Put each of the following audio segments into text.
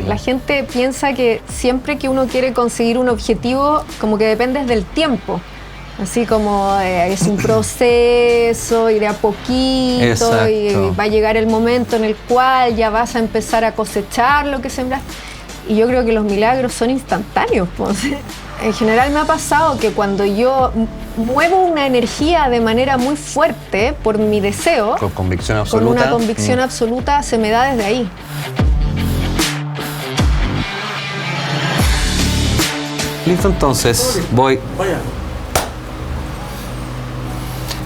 la gente piensa que siempre que uno quiere conseguir un objetivo, como que dependes del tiempo. Así como es un proceso y de a poquito. Exacto. Y va a llegar el momento en el cual ya vas a empezar a cosechar lo que sembraste. Y yo creo que los milagros son instantáneos, pues. En general me ha pasado que cuando yo muevo una energía de manera muy fuerte por mi deseo, con convicción absoluta, con una convicción absoluta, se me da desde ahí. Listo, entonces voy.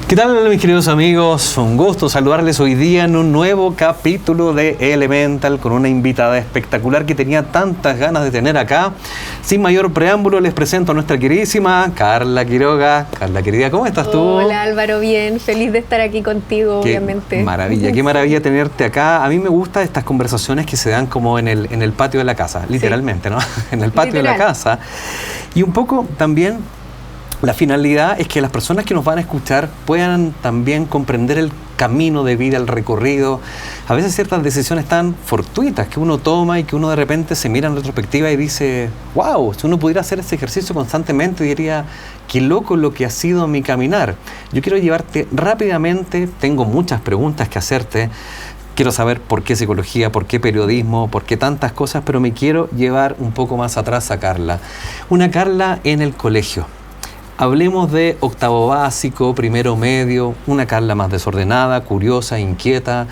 ¿Qué tal, mis queridos amigos? Un gusto saludarles hoy día en un nuevo capítulo de Elemental con una invitada espectacular que tenía tantas ganas de tener acá. Sin mayor preámbulo, les presento a nuestra queridísima Carla Quiroga. Carla, querida, ¿cómo estás tú? Hola, Álvaro, bien. Feliz de estar aquí contigo, obviamente. Qué maravilla tenerte acá. A mí me gustan estas conversaciones que se dan como en el patio de la casa, literalmente, ¿no? En el patio de la casa. Y un poco también la finalidad es que las personas que nos van a escuchar puedan también comprender el camino de vida, el recorrido. A veces ciertas decisiones tan fortuitas que uno toma y que uno de repente se mira en retrospectiva y dice, wow, si uno pudiera hacer ese ejercicio constantemente, diría, qué loco lo que ha sido mi caminar. Yo quiero llevarte rápidamente, tengo muchas preguntas que hacerte. Quiero saber por qué psicología, por qué periodismo, por qué tantas cosas, pero me quiero llevar un poco más atrás a Carla. Una Carla en el colegio. Hablemos de octavo básico, primero medio, una Carla más desordenada, curiosa, inquieta,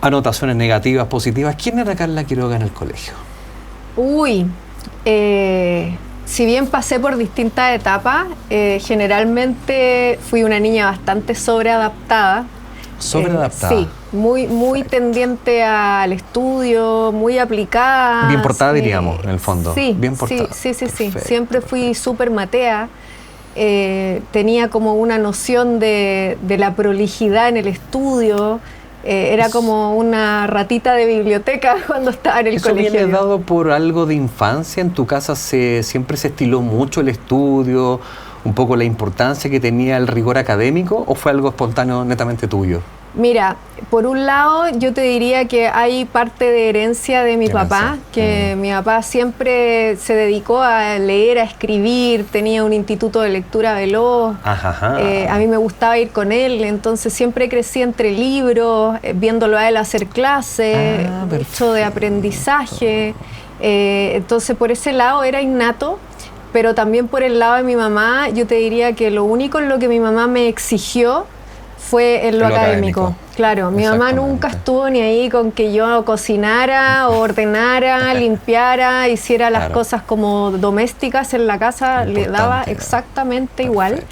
anotaciones negativas, positivas. ¿Quién era Carla Quiroga en el colegio? Si bien pasé por distintas etapas, generalmente fui una niña bastante sobreadaptada. ¿Sobreadaptada? Sí, muy tendiente al estudio, muy aplicada. Bien portada, diríamos, en el fondo. Sí, bien portada. Sí. Siempre fui súper matea. Tenía como una noción de la prolijidad en el estudio. Era como una ratita de biblioteca cuando estaba en el colegio. ¿Eso viene dado por algo de infancia? ¿En tu casa siempre se estiló mucho el estudio, un poco la importancia que tenía el rigor académico, o fue algo espontáneo netamente tuyo? Mira, por un lado yo te diría que hay parte de herencia de mi papá, que mi papá siempre se dedicó a leer, a escribir, tenía un instituto de lectura veloz. A mí me gustaba ir con él, entonces siempre crecí entre libros, viéndolo a él hacer clases, mucho de aprendizaje. Entonces por ese lado era innato, pero también por el lado de mi mamá, yo te diría que lo único en lo que mi mamá me exigió fue en lo académico. Claro, mi mamá nunca estuvo ni ahí con que yo cocinara, ordenara, limpiara, hiciera las cosas como domésticas en la casa, le daba exactamente igual,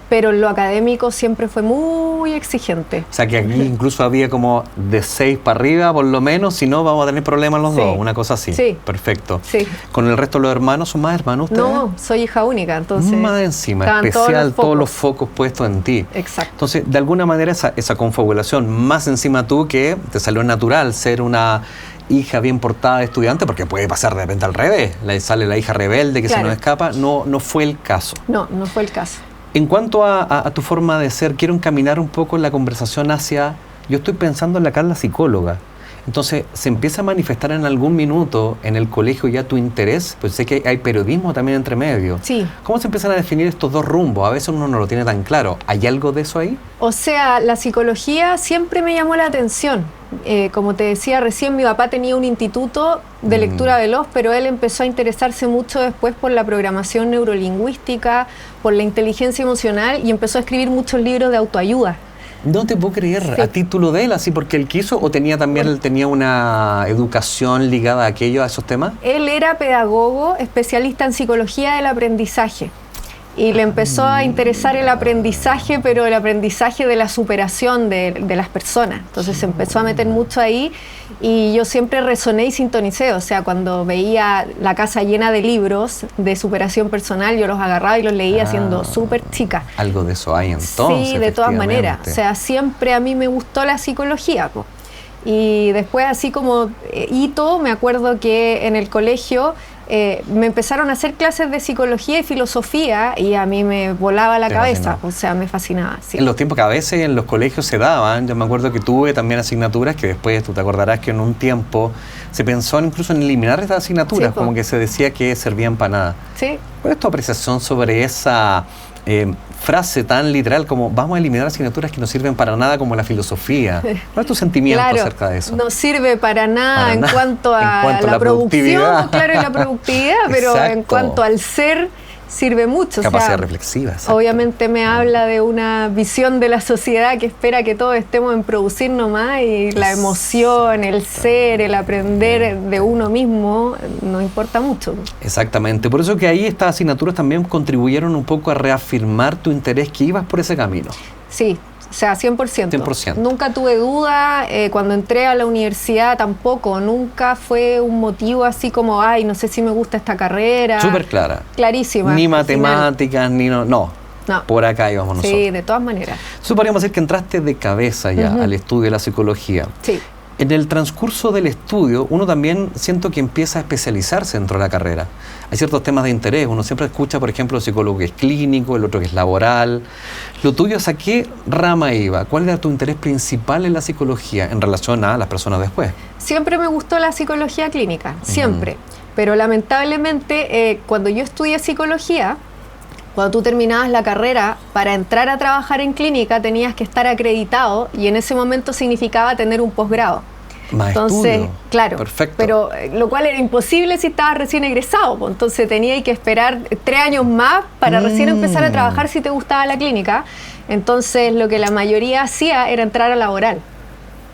pero en lo académico siempre fue muy exigente. O sea que aquí incluso había como de 6 para arriba, por lo menos, si no vamos a tener problemas los dos, una cosa así. Sí. Perfecto. Sí. ¿Con el resto de los hermanos, son más hermanos ustedes? No, soy hija única, entonces. Más encima, especial, todos los focos puestos en ti. Exacto. Entonces, de alguna manera esa confabulación, más encima tú, que te salió natural ser una hija bien portada de estudiante, porque puede pasar de repente al revés, sale la hija rebelde que se nos escapa, no fue el caso. No fue el caso. En cuanto a tu forma de ser, quiero encaminar un poco la conversación hacia, yo estoy pensando en la Carla psicóloga. Entonces, ¿se empieza a manifestar en algún minuto en el colegio ya tu interés? Pues sé que hay periodismo también entre medio. Sí. ¿Cómo se empiezan a definir estos dos rumbos? A veces uno no lo tiene tan claro. ¿Hay algo de eso ahí? O sea, la psicología siempre me llamó la atención. Como te decía recién, mi papá tenía un instituto de lectura veloz, pero él empezó a interesarse mucho después por la programación neurolingüística, por la inteligencia emocional, y empezó a escribir muchos libros de autoayuda. No te puedo creer, a título de él, así porque él quiso, o tenía también él tenía una educación ligada a aquello, a esos temas. Él era pedagogo, especialista en psicología del aprendizaje. Y le empezó a interesar el aprendizaje, pero el aprendizaje de la superación de las personas. Entonces se empezó a meter mucho ahí y yo siempre resoné y sintonicé. O sea, cuando veía la casa llena de libros de superación personal, yo los agarraba y los leía siendo súper chica. Algo de eso hay entonces. Sí, de todas maneras. O sea, siempre a mí me gustó la psicología, po. Y después, así como hito, me acuerdo que en el colegio me empezaron a hacer clases de psicología y filosofía y a mí me volaba la cabeza, o sea, me fascinaba. Sí. En los tiempos que a veces en los colegios se daban, yo me acuerdo que tuve también asignaturas que después tú te acordarás que en un tiempo se pensó incluso en eliminar estas asignaturas, como que se decía que servían para nada. Sí. ¿Cuál es tu apreciación sobre esa frase tan literal como vamos a eliminar asignaturas que no sirven para nada como la filosofía? ¿Cuál es tu sentimiento acerca de eso? No sirve para nada en cuanto a la producción, claro, y la productividad, pero en cuanto al ser, sirve mucho. Capacidad reflexiva. Exacto. Obviamente me habla de una visión de la sociedad que espera que todos estemos en producir nomás y la emoción, el ser, el aprender de uno mismo no importa mucho. Exactamente. Por eso que ahí estas asignaturas también contribuyeron un poco a reafirmar tu interés que ibas por ese camino. Sí. O sea, 100%. 100%. Nunca tuve duda, cuando entré a la universidad tampoco, nunca fue un motivo así como, ay, no sé si me gusta esta carrera. Súper clara. Clarísima. Ni matemáticas, ni no. Por acá íbamos nosotros. Sí, de todas maneras. Eso podríamos decir que entraste de cabeza ya al estudio de la psicología. Sí. En el transcurso del estudio, uno también siento que empieza a especializarse dentro de la carrera. Hay ciertos temas de interés. Uno siempre escucha, por ejemplo, el psicólogo que es clínico, el otro que es laboral. ¿Lo tuyo ¿a qué rama iba? ¿Cuál era tu interés principal en la psicología en relación a las personas después? Siempre me gustó la psicología clínica, siempre. Pero lamentablemente, cuando yo estudié psicología, cuando tú terminabas la carrera, para entrar a trabajar en clínica tenías que estar acreditado y en ese momento significaba tener un posgrado. Entonces, claro, perfecto. Pero lo cual era imposible si estabas recién egresado, pues. Entonces tenías que esperar 3 años más para recién empezar a trabajar si te gustaba la clínica. Entonces lo que la mayoría hacía era entrar a laboral.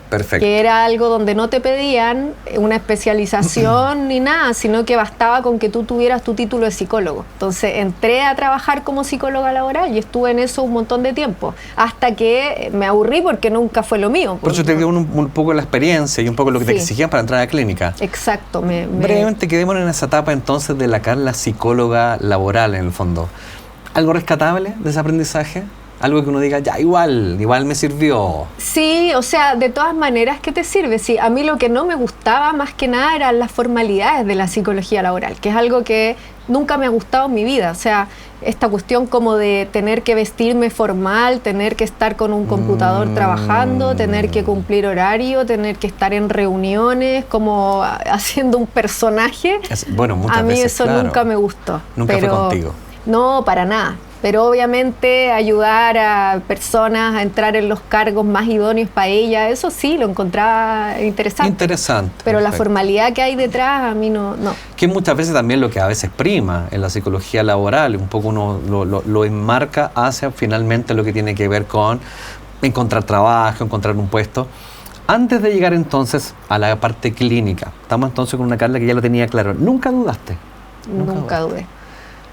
Perfecto. Que era algo donde no te pedían una especialización ni nada, sino que bastaba con que tú tuvieras tu título de psicólogo. Entonces entré a trabajar como psicóloga laboral y estuve en eso un montón de tiempo, hasta que me aburrí porque nunca fue lo mío. Por eso te dio un poco la experiencia y un poco lo que te exigían para entrar a la clínica. Exacto. Brevemente quedémonos en esa etapa entonces de la Carla psicóloga laboral en el fondo. ¿Algo rescatable de ese aprendizaje? Algo que uno diga, ya, igual me sirvió. Sí, o sea, de todas maneras, ¿qué te sirve? Sí, a mí lo que no me gustaba más que nada eran las formalidades de la psicología laboral, que es algo que nunca me ha gustado en mi vida. O sea, esta cuestión como de tener que vestirme formal, tener que estar con un computador trabajando, tener que cumplir horario, tener que estar en reuniones, como haciendo un personaje. Bueno, muchas veces, a mí eso nunca me gustó. Nunca fue contigo. No, para nada. Pero obviamente ayudar a personas a entrar en los cargos más idóneos para ellas, eso sí, lo encontraba interesante. Interesante. Pero la formalidad que hay detrás, a mí no. Que muchas veces también lo que a veces prima en la psicología laboral, un poco uno lo enmarca hacia finalmente lo que tiene que ver con encontrar trabajo, encontrar un puesto. Antes de llegar entonces a la parte clínica, estamos entonces con una Carla que ya lo tenía claro. ¿Nunca dudaste? Nunca dudé.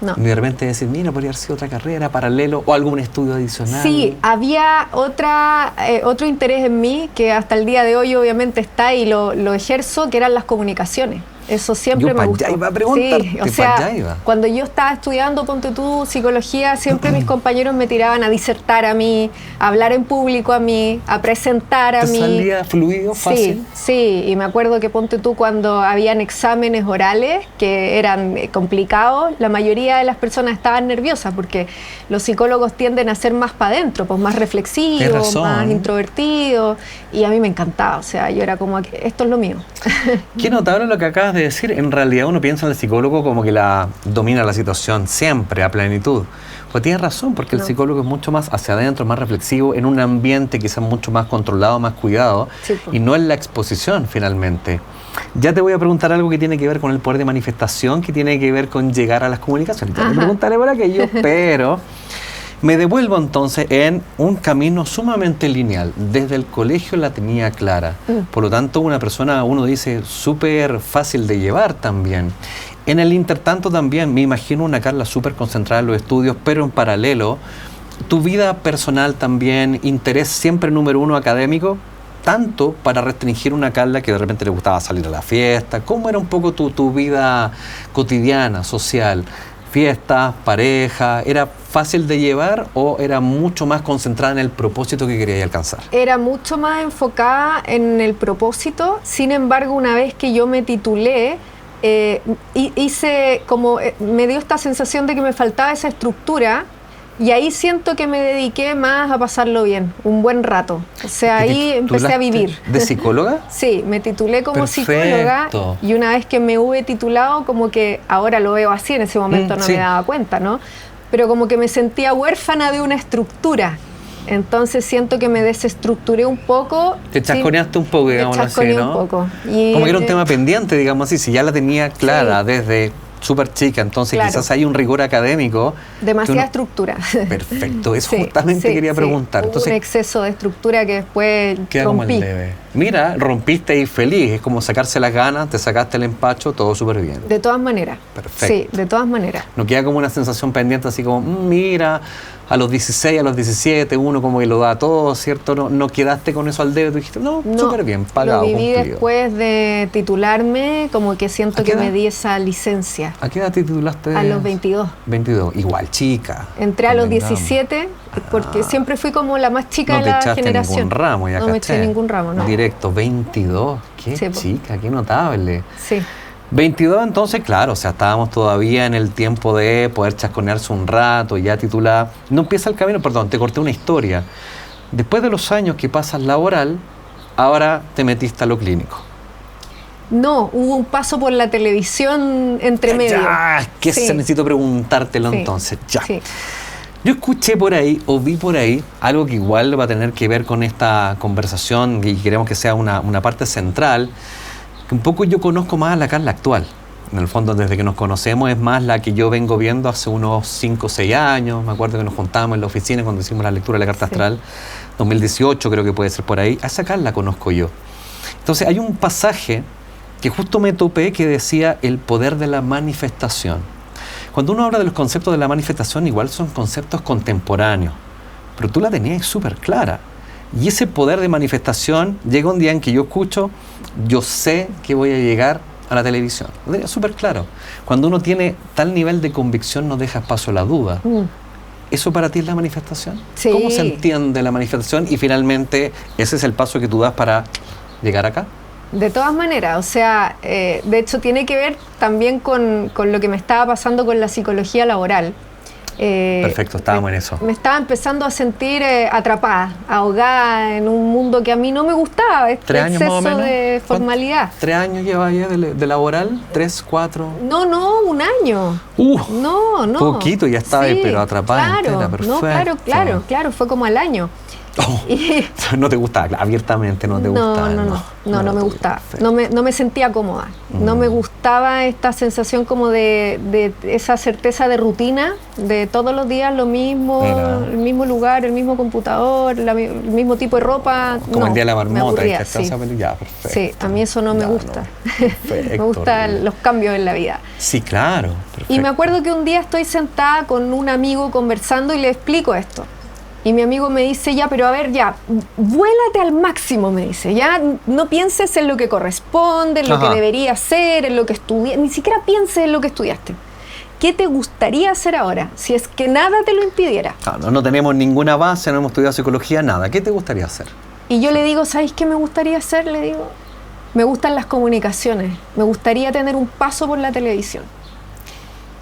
No. Y de repente decir, mira, podría haber sido otra carrera, paralelo o algún estudio adicional. Sí, había otro interés en mí que hasta el día de hoy obviamente está y lo ejerzo, que eran las comunicaciones. Eso siempre me gustó. Yo iba a preguntarte, sí, o sea, cuando yo estaba estudiando, ponte tú, psicología, siempre mis compañeros me tiraban a disertar a mí, a hablar en público a mí, a presentar a mí. ¿Te salía fluido, fácil? Sí, y me acuerdo que ponte tú cuando habían exámenes orales que eran complicados, la mayoría de las personas estaban nerviosas porque los psicólogos tienden a ser más para adentro, pues más reflexivos, más introvertidos, y a mí me encantaba, o sea, yo era como, esto es lo mío. Qué notable lo que acabas de decir. En realidad uno piensa en el psicólogo como que domina la situación siempre a plenitud. Pues tienes razón, porque el psicólogo es mucho más hacia adentro, más reflexivo, en un ambiente quizás mucho más controlado, más cuidado, y no en la exposición finalmente. Ya te voy a preguntar algo que tiene que ver con el poder de manifestación, que tiene que ver con llegar a las comunicaciones. Ya te preguntaré por aquello, pero me devuelvo entonces en un camino sumamente lineal. Desde el colegio la tenía clara. Por lo tanto, una persona, uno dice, súper fácil de llevar también. En el intertanto también, me imagino una Carla súper concentrada en los estudios, pero en paralelo, tu vida personal también, interés siempre número uno académico, tanto para restringir una Carla que de repente le gustaba salir a la fiesta. ¿Cómo era un poco tu vida cotidiana, social? ¿Fiestas, pareja? ¿Era fácil de llevar o era mucho más concentrada en el propósito que querías alcanzar? Era mucho más enfocada en el propósito. Sin embargo, una vez que yo me titulé, hice como, me dio esta sensación de que me faltaba esa estructura. Y ahí siento que me dediqué más a pasarlo bien, un buen rato. O sea, ahí empecé a vivir. ¿De psicóloga? Sí, me titulé como Perfecto. psicóloga y una vez que me hube titulado, como que ahora lo veo así, en ese momento no sí. me daba cuenta, ¿no? Pero como que me sentía huérfana de una estructura. Entonces siento que me desestructuré un poco. Te chasconeaste un poco, digamos así, ¿no? Un poco. Y, como que era un tema pendiente, digamos así, si ya la tenía clara desde súper chica, entonces quizás hay un rigor académico. Demasiada estructura. Perfecto, eso justamente quería preguntar. Entonces, un exceso de estructura que después queda rompí. Como el debe. Mira, rompiste y feliz, es como sacarse las ganas, te sacaste el empacho, todo súper bien. De todas maneras. Perfecto. Sí, de todas maneras. No queda como una sensación pendiente así como, mira, a los 16, a los 17, uno como que lo da todo, ¿cierto? No quedaste con eso al debe, tú dijiste, no, súper bien, pagado, lo viví cumplido. Después de titularme, como que siento que me di esa licencia. ¿A qué edad te titulaste? A los 22. 22, igual chica. Entré a los 17, porque siempre fui como la más chica de la generación. No te echaste ningún ramo, ya no me eché ningún ramo, no. Directo, 22, qué chica, qué notable. Sí. 22 entonces, claro, o sea, estábamos todavía en el tiempo de poder chasconearse un rato, ya titulada. No empieza el camino, perdón, te corté una historia. Después de los años que pasas laboral, ahora te metiste a lo clínico. No, hubo un paso por la televisión entre medio. ¿Qué se necesito preguntártelo entonces? Ya. Sí. Yo escuché por ahí, o vi por ahí, algo que igual va a tener que ver con esta conversación y queremos que sea una parte central, que un poco yo conozco más a la Carla actual. En el fondo, desde que nos conocemos, es más la que yo vengo viendo hace unos 5 o 6 años. Me acuerdo que nos juntábamos en la oficina cuando hicimos la lectura de la Carta Astral, 2018 creo que puede ser por ahí. A esa Carla conozco yo. Entonces hay un pasaje que justo me topé que decía el poder de la manifestación. Cuando uno habla de los conceptos de la manifestación, igual son conceptos contemporáneos, pero tú la tenías súper clara. Y ese poder de manifestación llega un día en que yo escucho, yo sé que voy a llegar a la televisión. Lo tenía súper claro. Cuando uno tiene tal nivel de convicción, no deja espacio a la duda. ¿Eso para ti es la manifestación? Sí. ¿Cómo se entiende la manifestación? Y finalmente, ¿ese es el paso que tú das para llegar acá? De todas maneras, o sea, de hecho tiene que ver también con lo que me estaba pasando con la psicología laboral. Perfecto, estábamos en eso. Me estaba empezando a sentir atrapada, ahogada en un mundo que a mí no me gustaba, este 3 años exceso más o menos de formalidad. 3 años llevas ya de laboral, 3, 4. No, 1 año. No. Poquito, ya estaba, pero atrapada entera, perfecto. Claro, fue como al año. No te gustaba, abiertamente no te gustaba. No me gustaba. No me sentía cómoda. No me gustaba esta sensación como de esa certeza de rutina, de todos los días lo mismo, el mismo lugar, el mismo computador, el mismo tipo de ropa. Como el día de la marmota. Ya, perfecto. Sí, a mí eso no me gusta. Me gustan los cambios en la vida. Sí, claro. Perfecto. Y me acuerdo que un día estoy sentada con un amigo conversando y le explico esto. Y mi amigo me dice, ya, pero a ver, ya, vuélate al máximo, me dice. Ya no pienses en lo que corresponde, en lo que debería hacer, en lo que estudiaste. Ni siquiera pienses en lo que estudiaste. ¿Qué te gustaría hacer ahora? Si es que nada te lo impidiera. No tenemos ninguna base, no hemos estudiado psicología, nada. ¿Qué te gustaría hacer? Y yo le digo, ¿sabes qué me gustaría hacer? Le digo, me gustan las comunicaciones. Me gustaría tener un paso por la televisión.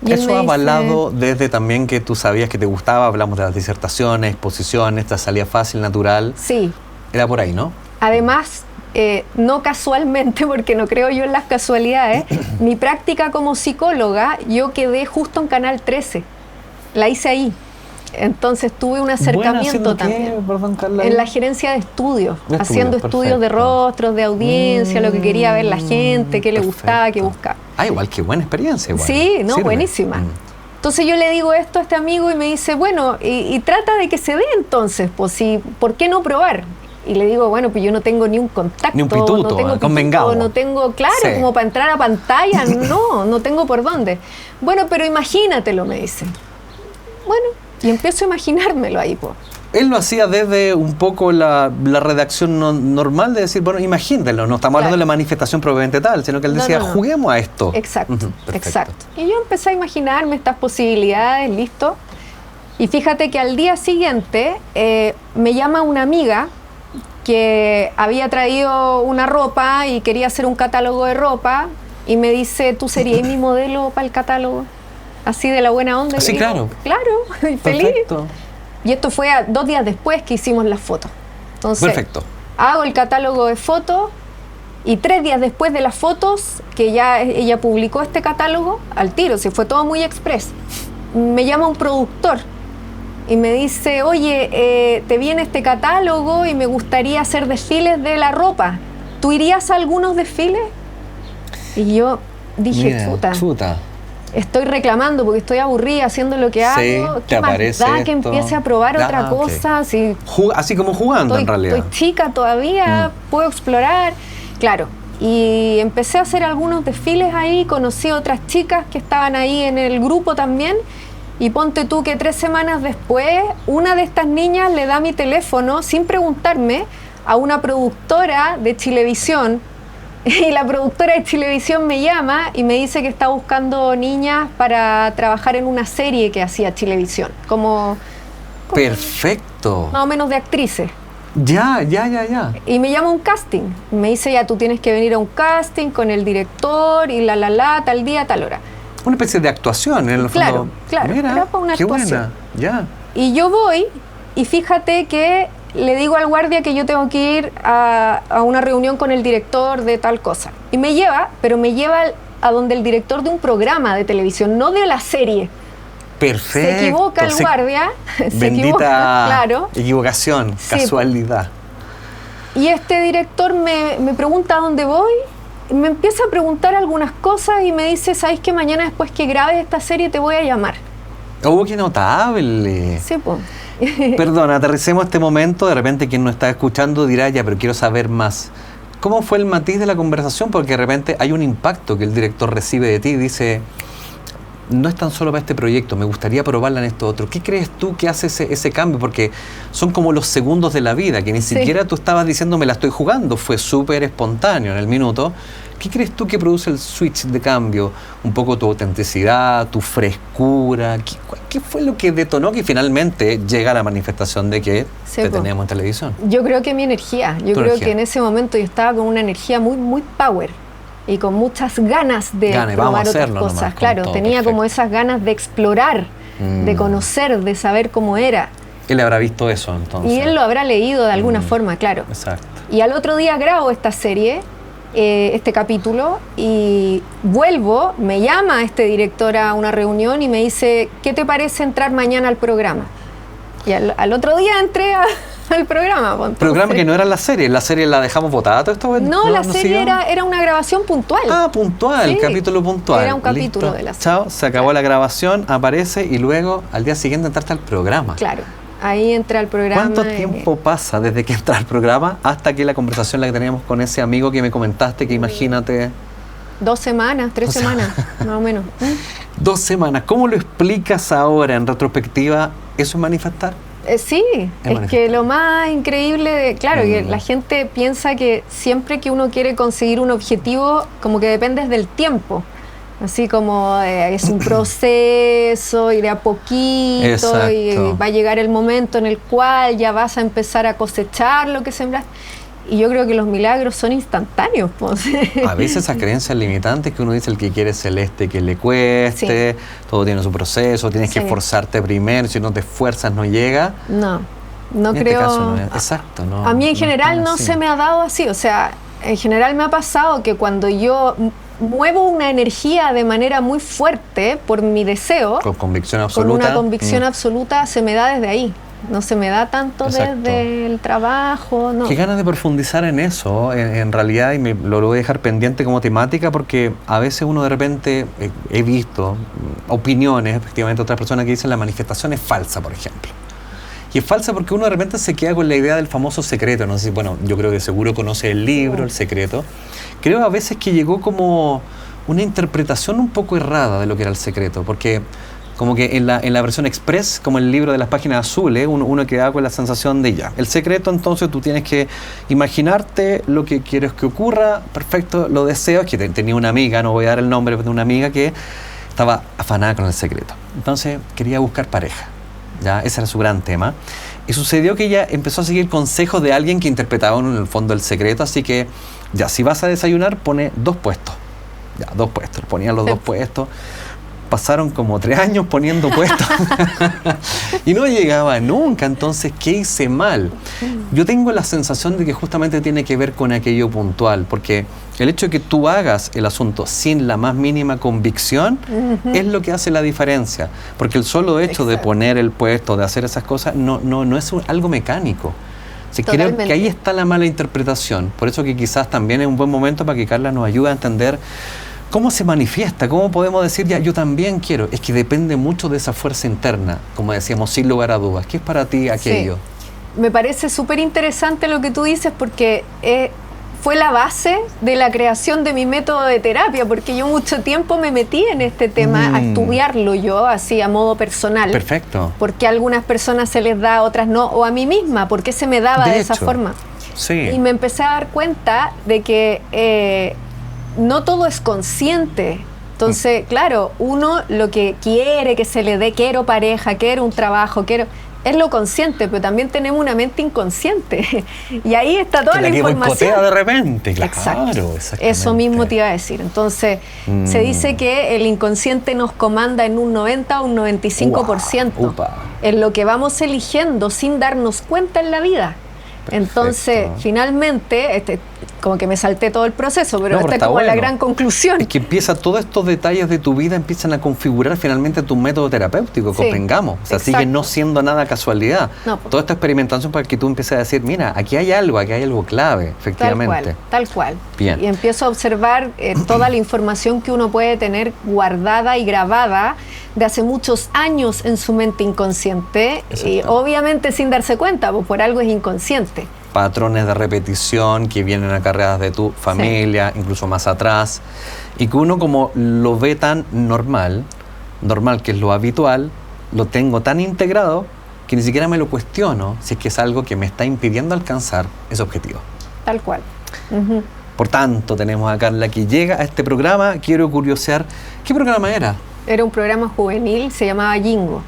Y eso avalado desde también que tú sabías que te gustaba, hablamos de las disertaciones, exposiciones, te salía fácil, natural. Sí. Era por ahí, ¿no? Además, no casualmente, porque no creo yo en las casualidades, mi práctica como psicóloga, yo quedé justo en Canal 13. La hice ahí. Entonces tuve un acercamiento también. Perdón, Carla. En la gerencia de estudios, haciendo estudios de rostros, de audiencia, lo que quería ver la gente, qué le gustaba, qué buscaba. Igual, qué buena experiencia. Igual. Sí, buenísima. Entonces yo le digo esto a este amigo y me dice, bueno, y trata de que se dé entonces, pues ¿por qué no probar? Y le digo, bueno, pues yo no tengo ni un contacto. Ni un pituto, no tengo convengamos. No tengo, como para entrar a pantalla, no tengo por dónde. Bueno, pero imagínatelo, me dice. Bueno, y empiezo a imaginármelo ahí, pues. Él lo hacía desde un poco la redacción normal de decir, bueno, imagínatelo, no estamos hablando de la manifestación propiamente tal, sino que él decía, juguemos a esto. Exacto, exacto. Y yo empecé a imaginarme estas posibilidades, listo. Y fíjate que al día siguiente me llama una amiga que había traído una ropa y quería hacer un catálogo de ropa y me dice, ¿tú serías mi modelo para el catálogo? Así de la buena onda. Sí, claro. Claro, y feliz. Perfecto. Y esto fue 2 días después que hicimos las fotos. Entonces, perfecto. Hago el catálogo de fotos y 3 días después de las fotos, que ya ella publicó este catálogo, al tiro, se fue todo muy express. Me llama un productor y me dice, oye, te viene este catálogo y me gustaría hacer desfiles de la ropa. ¿Tú irías a algunos desfiles? Y yo dije, chuta. Estoy reclamando porque estoy aburrida haciendo lo que hago. ¿Qué más da que empiece a probar otra cosa? Así como jugando, en realidad. Estoy chica todavía, puedo explorar. Claro. Y empecé a hacer algunos desfiles ahí, conocí a otras chicas que estaban ahí en el grupo también. Y ponte tú que 3 semanas después, una de estas niñas le da mi teléfono, sin preguntarme, a una productora de Chilevisión. Y la productora de Chilevisión me llama y me dice que está buscando niñas para trabajar en una serie que hacía Chilevisión. Como perfecto. Más o menos de actrices. Ya. Y me llama a un casting. Me dice, ya, tú tienes que venir a un casting con el director y tal día, tal hora. Una especie de actuación, en el fondo. Claro. Mira, era para una actuación. Buena. Ya. Y yo voy y fíjate que le digo al guardia que yo tengo que ir a una reunión con el director de tal cosa. Y me lleva a donde el director de un programa de televisión, no de la serie. Perfecto. Se equivoca el guardia. Claro. Equivocación, sí. Casualidad. Y este director me pregunta a dónde voy. Y me empieza a preguntar algunas cosas y me dice, ¿sabes qué? Mañana después que grabes esta serie te voy a llamar. ¡Oh, qué notable! Sí, pues. Perdón, aterricemos este momento. De repente quien nos está escuchando dirá, ya, pero quiero saber más. ¿Cómo fue el matiz de la conversación? Porque de repente hay un impacto que el director recibe de ti y dice, no es tan solo para este proyecto, me gustaría probarla en esto otro. ¿Qué crees tú que hace ese cambio? Porque son como los segundos de la vida, que ni siquiera tú estabas diciendo me la estoy jugando, fue súper espontáneo en el minuto. ¿Qué crees tú que produce el switch de cambio? Un poco tu autenticidad, tu frescura. ¿Qué fue lo que detonó que finalmente llega a la manifestación de que te teníamos en televisión? Yo creo que mi energía. Yo creo que en ese momento yo estaba con una energía muy, muy power y con muchas ganas de probar otras cosas. Claro, tenía como esas ganas de explorar, de conocer, de saber cómo era. Él habrá visto eso entonces. Y él lo habrá leído de alguna forma, claro. Exacto. Y al otro día grabo esta serie, este capítulo, y vuelvo, me llama este director a una reunión y me dice, ¿qué te parece entrar mañana al programa? Y al otro día entré al programa. Entonces, programa que no era la serie la dejamos botada todo esto. No, la serie era una grabación puntual. Ah, puntual, sí, capítulo puntual. Era un capítulo. Listo. De la serie. Chao, se acabó la grabación, aparece y luego al día siguiente entraste al programa. Claro. Ahí entra al programa. ¿Cuánto tiempo pasa desde que entra al programa hasta que la conversación la que teníamos con ese amigo que me comentaste que imagínate... 2 semanas, 3 semanas, más o menos. 2 semanas. ¿Cómo lo explicas ahora en retrospectiva? ¿Eso es manifestar? Sí, es que lo más increíble, claro, que la gente piensa que siempre que uno quiere conseguir un objetivo, como que dependes del tiempo. Así como es un proceso y de a poquito. Exacto. Y va a llegar el momento en el cual ya vas a empezar a cosechar lo que sembraste. Y yo creo que los milagros son instantáneos. Pues. A veces esas creencias limitantes que uno dice el que quiere celeste que le cueste, todo tiene su proceso, tienes que esforzarte primero, si no te esfuerzas no llega. No en creo. Este caso no es, exacto, no. A mí en general no se me ha dado así. O sea, en general me ha pasado que cuando yo muevo una energía de manera muy fuerte por mi deseo, con convicción absoluta, con una convicción absoluta, se me da desde ahí. No se me da tanto desde el trabajo. No. Qué ganas de profundizar en eso, en realidad, y lo voy a dejar pendiente como temática, porque a veces uno de repente, he visto opiniones, efectivamente, de otras personas que dicen la manifestación es falsa, por ejemplo. Y es falsa porque uno de repente se queda con la idea del famoso secreto. No sé si, bueno, yo creo que seguro conoce el libro, El Secreto. Creo a veces que llegó como una interpretación un poco errada de lo que era el secreto, porque como que en la versión express, como el libro de las páginas azules, uno queda con la sensación de ya. El secreto, entonces tú tienes que imaginarte lo que quieres que ocurra, perfecto, lo deseo. Es que tenía una amiga, no voy a dar el nombre, pero de una amiga que estaba afanada con el secreto. Entonces quería buscar pareja. ¿Ya? Ese era su gran tema. Y sucedió que ella empezó a seguir consejos de alguien que interpretaba en el fondo el secreto, así que ya, si vas a desayunar, pone 2 puestos. Ya, 2 puestos. Ponían los 2 puestos. Pasaron como 3 años poniendo puestos y no llegaba nunca. Entonces, ¿qué hice mal? Yo tengo la sensación de que justamente tiene que ver con aquello puntual, porque el hecho de que tú hagas el asunto sin la más mínima convicción es lo que hace la diferencia, porque el solo hecho de poner el puesto, de hacer esas cosas, no es algo mecánico. Sí, creo que ahí está la mala interpretación. Por eso que quizás también es un buen momento para que Carla nos ayude a entender ¿cómo se manifiesta? ¿Cómo podemos decir, ya, yo también quiero? Es que depende mucho de esa fuerza interna, como decíamos, sin lugar a dudas. ¿Qué es para ti aquello? Sí. Me parece súper interesante lo que tú dices, porque fue la base de la creación de mi método de terapia, porque yo mucho tiempo me metí en este tema a estudiarlo yo, así a modo personal. Perfecto. Porque a algunas personas se les da, a otras no, o a mí misma, porque se me daba de esa forma. Sí. Y me empecé a dar cuenta de que no todo es consciente. Entonces, claro, uno lo que quiere que se le dé, quiero pareja, quiero un trabajo, es lo consciente, pero también tenemos una mente inconsciente. Y ahí está toda la información. De repente, claro. Exacto. Eso mismo te iba a decir. Entonces, se dice que el inconsciente nos comanda en un 90 o un 95% en lo que vamos eligiendo sin darnos cuenta en la vida. Perfecto. Entonces, finalmente, como que me salté todo el proceso, pero esta es como la gran conclusión. Es que empieza, todos estos detalles de tu vida empiezan a configurar finalmente tu método terapéutico, convengamos. O sea, sigue no siendo nada casualidad. No, toda esta experimentación para que tú empieces a decir, mira, aquí hay algo clave, efectivamente. Tal cual. Bien. Y empiezo a observar toda la información que uno puede tener guardada y grabada de hace muchos años en su mente inconsciente, y obviamente sin darse cuenta, pues por algo es inconsciente. Patrones de repetición que vienen acarreadas de tu familia, incluso más atrás, y que uno, como lo ve tan normal que es lo habitual, lo tengo tan integrado que ni siquiera me lo cuestiono si es que es algo que me está impidiendo alcanzar ese objetivo. Tal cual. Por tanto, tenemos a Carla que llega a este programa. Quiero curiosear, ¿qué programa era? Era un programa juvenil, se llamaba Jingo.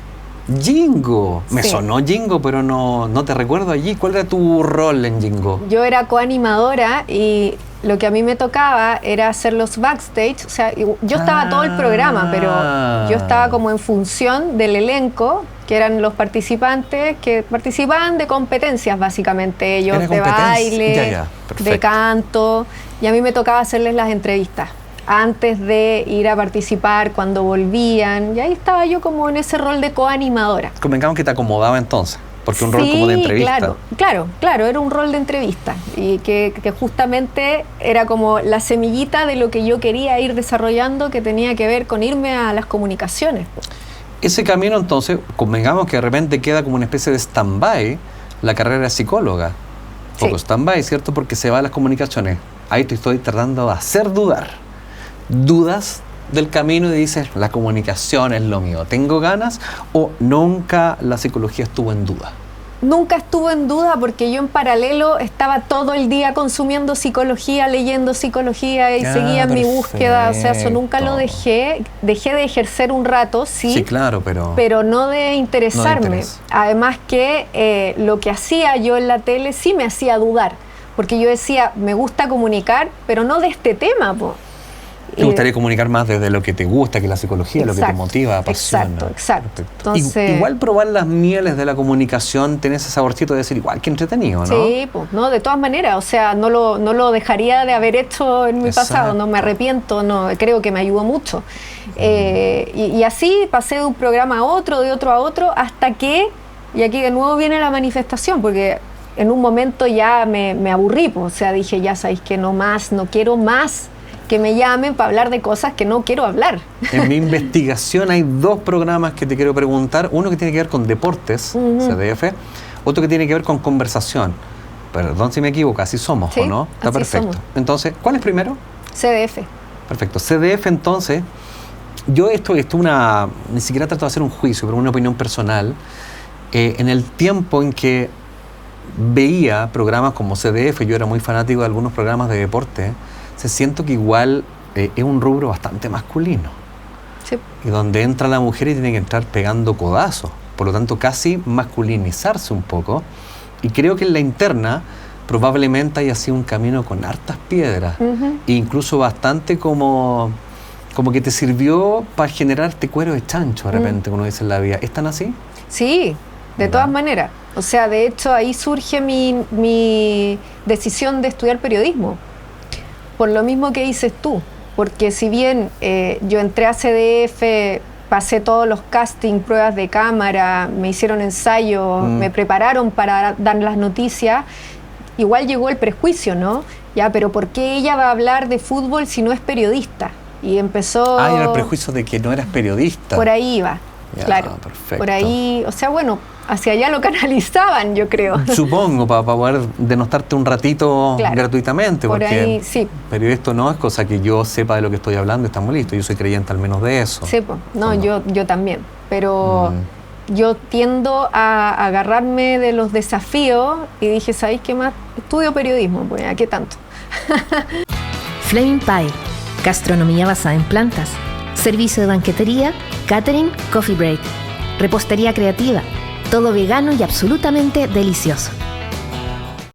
Jingo, me sonó Jingo, pero no te recuerdo allí. ¿Cuál era tu rol en Jingo? Yo era coanimadora y lo que a mí me tocaba era hacer los backstage. O sea, yo estaba todo el programa, pero yo estaba como en función del elenco, que eran los participantes que participaban de competencias, básicamente ellos, de baile, de canto, y a mí me tocaba hacerles las entrevistas antes de ir a participar, cuando volvían, y ahí estaba yo como en ese rol de coanimadora. Convengamos que te acomodaba entonces, porque un rol como de entrevista. Claro, era un rol de entrevista, y que justamente era como la semillita de lo que yo quería ir desarrollando, que tenía que ver con irme a las comunicaciones. Ese camino entonces, convengamos que de repente queda como una especie de stand-by la carrera de psicóloga. Poco stand-by, ¿cierto? Porque se va a las comunicaciones. Ahí te estoy tratando de hacer dudas del camino y dices, la comunicación es lo mío, ¿tengo ganas? ¿O nunca la psicología estuvo en duda? Nunca estuvo en duda, porque yo en paralelo estaba todo el día consumiendo psicología, leyendo psicología, y seguía en mi búsqueda. O sea, eso nunca lo dejé de ejercer un rato, sí, claro, pero no de interesarme. Además que lo que hacía yo en la tele sí me hacía dudar, porque yo decía, me gusta comunicar, pero no de este tema, po. ¿Te gustaría comunicar más desde lo que te gusta, que la psicología, lo que te motiva, apasiona? Exacto. Entonces, igual probar las mieles de la comunicación, tenés ese saborcito de decir, igual que entretenido, ¿no? Sí, pues, no, de todas maneras, o sea, no lo dejaría de haber hecho en mi pasado, no me arrepiento, no, creo que me ayudó mucho. Y así pasé de un programa a otro, de otro a otro, hasta que, y aquí de nuevo viene la manifestación, porque en un momento ya me aburrí, pues, o sea, dije, ya sabéis que no quiero más que me llamen para hablar de cosas que no quiero hablar. En mi investigación hay 2 programas que te quiero preguntar. Uno que tiene que ver con deportes, CDF. Otro que tiene que ver con conversación. Perdón si me equivoco, así somos, ¿o no? Está perfecto. Somos. Entonces, ¿cuál es primero? CDF. Perfecto. CDF, entonces, yo ni siquiera trato de hacer un juicio, pero una opinión personal. En el tiempo en que veía programas como CDF, yo era muy fanático de algunos programas de deporte, siento que igual es un rubro bastante masculino. Sí. Y donde entra la mujer y tiene que entrar pegando codazos. Por lo tanto, casi masculinizarse un poco. Y creo que en la interna probablemente haya sido un camino con hartas piedras, e incluso bastante como que te sirvió para generarte cuero de chancho de repente, como uno dice en la vida. ¿Es tan así? Sí, de todas maneras. O sea, de hecho ahí surge mi decisión de estudiar periodismo, por lo mismo que dices tú, porque si bien yo entré a CDF, pasé todos los casting, pruebas de cámara, me hicieron ensayos, me prepararon para dar las noticias, igual llegó el prejuicio, ¿no? Ya, pero ¿por qué ella va a hablar de fútbol si no es periodista? Y empezó... Ah, era el prejuicio de que no eras periodista. Por ahí iba, ya, claro. Perfecto. Por ahí, o sea, bueno, hacia allá lo canalizaban, yo creo. Supongo, para poder denostarte un ratito gratuitamente, por porque ahí, sí. Periodista no es cosa que yo sepa de lo que estoy hablando, estamos listos. Yo soy creyente al menos de eso. Sí, pues, no, yo también, pero yo tiendo a agarrarme de los desafíos y dije, ¿sabéis qué más? Estudio periodismo, pues, ¿a qué tanto? Flaming Pie, gastronomía basada en plantas, servicio de banquetería, catering, coffee break, repostería creativa, todo vegano y absolutamente delicioso.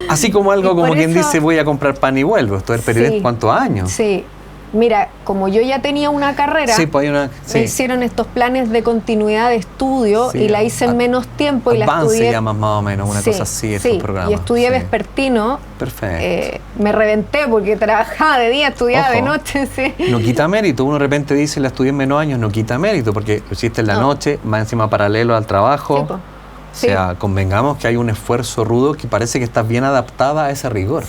Así como algo como quien dice, voy a comprar pan y vuelvo. Esto es periodismo, ¿cuántos años? Sí. Mira, como yo ya tenía una carrera, me hicieron estos planes de continuidad de estudio y la hice en menos tiempo. Y la estudié. Se llama más o menos, una cosa así, estos programas. Y estudié vespertino. Perfecto. Me reventé porque trabajaba de día, estudiaba de noche. Sí. No quita mérito. Uno de repente dice, la estudié en menos años, no quita mérito, porque lo hiciste en la noche, más encima paralelo al trabajo. O sea, convengamos que hay un esfuerzo rudo que parece que estás bien adaptada a ese rigor.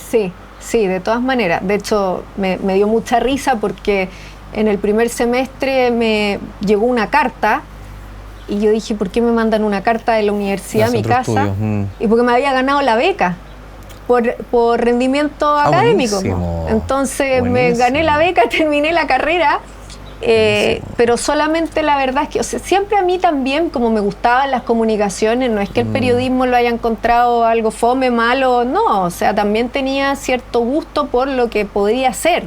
Sí, de todas maneras. De hecho, me dio mucha risa porque en el primer semestre me llegó una carta y yo dije, ¿por qué me mandan una carta de la universidad a mi casa? Y porque me había ganado la beca por rendimiento académico. Buenísimo. Entonces me gané la beca, terminé la carrera. Pero solamente la verdad es que, o sea, siempre a mí también, como me gustaban las comunicaciones, no es que el periodismo lo haya encontrado algo fome, malo, no, o sea, también tenía cierto gusto por lo que podía hacer.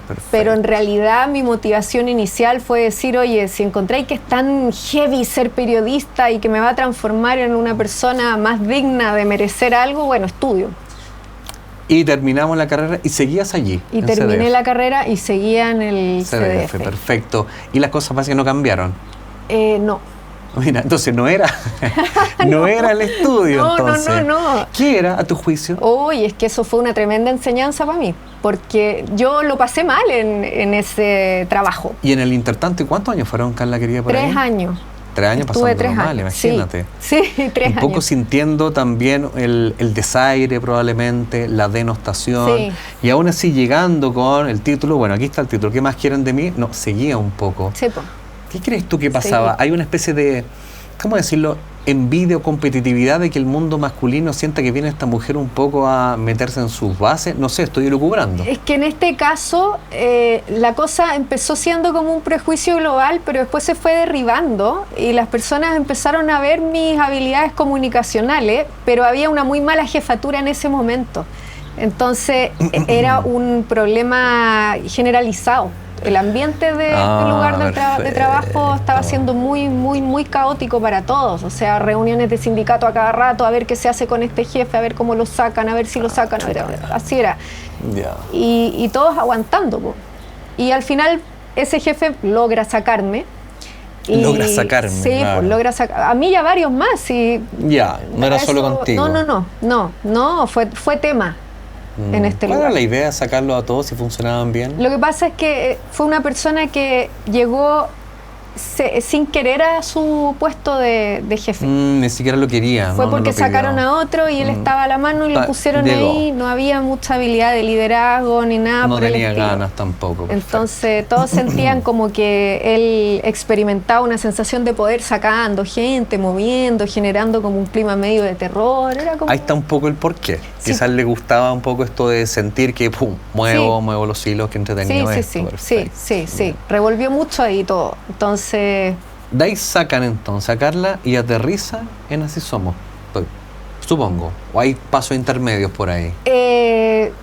Perfecto. Pero en realidad mi motivación inicial fue decir, oye, si encontráis que es tan heavy ser periodista y que me va a transformar en una persona más digna de merecer algo, bueno, estudio. Y terminamos la carrera y seguías allí. Y terminé la carrera y seguía en el CDF. Perfecto. ¿Y las cosas parece que no cambiaron? No. Mira, entonces no era no era el estudio. No. ¿Qué era, a tu juicio? Uy, es que eso fue una tremenda enseñanza para mí, porque yo lo pasé mal en ese trabajo. ¿Y en el intertanto, cuántos años fueron, Carla, querida, por ahí? 3 años. 3 años pasando mal, imagínate. Sí, 3 años. Un poco sintiendo también el desaire probablemente, la denostación, y aún así llegando con el título, bueno, aquí está el título, ¿qué más quieren de mí? No, seguía un poco. Sí, po. ¿Qué crees tú que pasaba? Hay una especie de, ¿cómo decirlo?, envidia o competitividad de que el mundo masculino sienta que viene esta mujer un poco a meterse en sus bases. No sé, estoy elucubrando. Es que en este caso la cosa empezó siendo como un prejuicio global, pero después se fue derribando y las personas empezaron a ver mis habilidades comunicacionales, pero había una muy mala jefatura en ese momento. Entonces era un problema generalizado. El ambiente del lugar de trabajo estaba siendo muy caótico para todos. O sea, reuniones de sindicato a cada rato, a ver qué se hace con este jefe, a ver cómo lo sacan, a ver si lo sacan. Así era. Y todos aguantando. Po. Y al final ese jefe logra sacarme. Logra sacarme. Sí, claro. Pues logra sacar. A mí y a varios más. Y no era solo contigo. No, fue tema. En este lugar. ¿Cuál era la idea de sacarlo a todos si funcionaban bien? Lo que pasa es que fue una persona que llegó sin querer a su puesto de jefe. Ni siquiera lo quería. Fue porque sacaron a otro y él estaba a la mano y lo pusieron ahí. No había mucha habilidad de liderazgo ni nada. No tenía ganas tampoco. Entonces todos sentían como que él experimentaba una sensación de poder sacando gente, moviendo, generando como un clima medio de terror. Era como... Ahí está un poco el porqué. Sí. Quizás le gustaba un poco esto de sentir que muevo los hilos, que entretenido esto. Sí. Revolvió mucho ahí todo. Entonces... De ahí sacan entonces a Carla y aterriza en Así Somos, supongo, o hay pasos intermedios por ahí.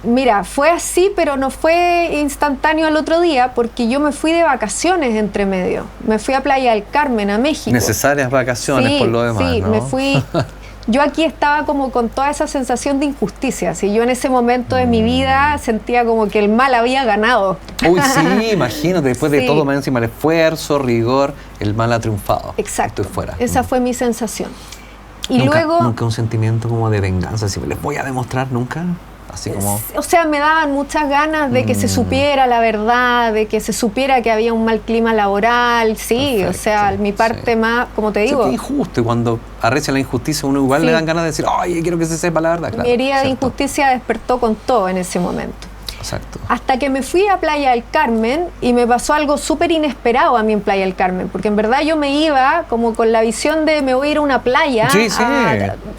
Mira, fue así, pero no fue instantáneo al otro día, porque yo me fui de vacaciones entre medio. Me fui a Playa del Carmen, a México. Necesarias vacaciones por lo demás, Sí, ¿no? me fui. yo aquí estaba como con toda esa sensación de injusticia. Si yo en ese momento de mi vida sentía como que el mal había ganado. Uy, sí, imagínate, después de todo, más encima el esfuerzo, rigor, el mal ha triunfado. Exacto. Estoy fuera. Esa fue mi sensación. Y ¿Nunca, luego... ¿Nunca un sentimiento como de venganza? Si les voy a demostrar, nunca... Así como... O sea, me daban muchas ganas de que se supiera la verdad, de que se supiera que había un mal clima laboral, sí, perfecto, o sea, mi parte más, como te digo... Es injusto, y cuando arrecia la injusticia uno igual le dan ganas de decir, ay, quiero que se sepa la verdad, claro. Mi herida de injusticia despertó con todo en ese momento. Exacto. Hasta que me fui a Playa del Carmen y me pasó algo súper inesperado a mí en Playa del Carmen, porque en verdad yo me iba como con la visión de me voy a ir a una playa,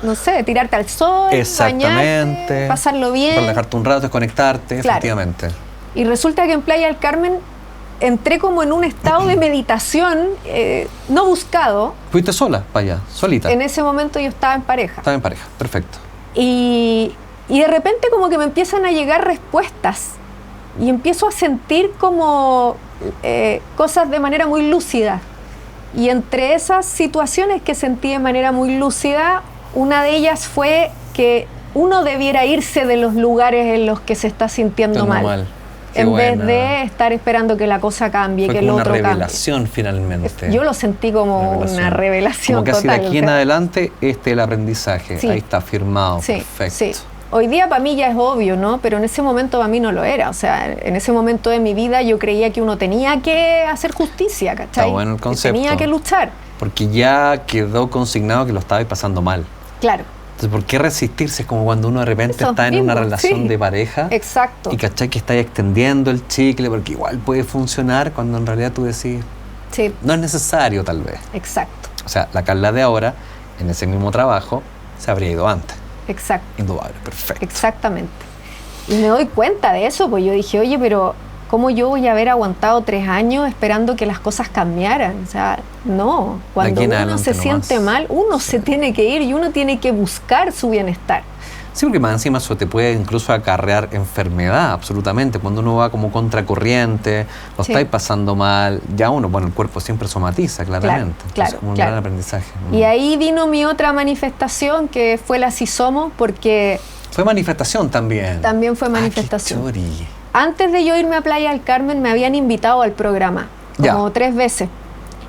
no sé, tirarte al sol, bañarte, pasarlo bien. Relajarte un rato, desconectarte, claro. Efectivamente. Y resulta que en Playa del Carmen entré como en un estado de meditación no buscado. ¿Fuiste sola para allá, solita? En ese momento yo estaba en pareja. Estaba en pareja, perfecto. Y de repente como que me empiezan a llegar respuestas y empiezo a sentir como cosas de manera muy lúcida. Y entre esas situaciones que sentí de manera muy lúcida, una de ellas fue que uno debiera irse de los lugares en los que se está sintiendo mal. En vez de estar esperando que la cosa cambie, que el otro cambie. Fue una revelación finalmente. Yo lo sentí como una revelación como que total. Así de aquí en adelante, el aprendizaje. Sí. Ahí está firmado, sí, perfecto. Sí. Hoy día para mí ya es obvio, ¿no? Pero en ese momento para mí no lo era. O sea, en ese momento de mi vida yo creía que uno tenía que hacer justicia, ¿cachai? Está bueno el concepto. Que tenía que luchar. Porque ya quedó consignado que lo estabais pasando mal. Claro. Entonces, ¿por qué resistirse? Es como cuando uno de repente está en una relación de pareja. Exacto. Y cachai que estáis extendiendo el chicle porque igual puede funcionar cuando en realidad tú decís, no es necesario tal vez. Exacto. O sea, la Carla de ahora, en ese mismo trabajo, se habría ido antes. Exacto. Indudable, perfecto. Exactamente. Y me doy cuenta de eso, pues yo dije, oye, pero ¿cómo yo voy a haber aguantado 3 años esperando que las cosas cambiaran? O sea, no. Cuando uno se siente mal, uno se tiene que ir y uno tiene que buscar su bienestar. Sí, porque más encima eso te puede incluso acarrear enfermedad, absolutamente. Cuando uno va como contracorriente, lo estáis pasando mal, ya uno, bueno, el cuerpo siempre somatiza, claramente. Claro, como un gran aprendizaje. Y ahí vino mi otra manifestación, que fue la Si Somos, porque... Fue manifestación también. También fue manifestación. Qué chori. Antes de yo irme a Playa del Carmen, me habían invitado al programa, como 3 veces.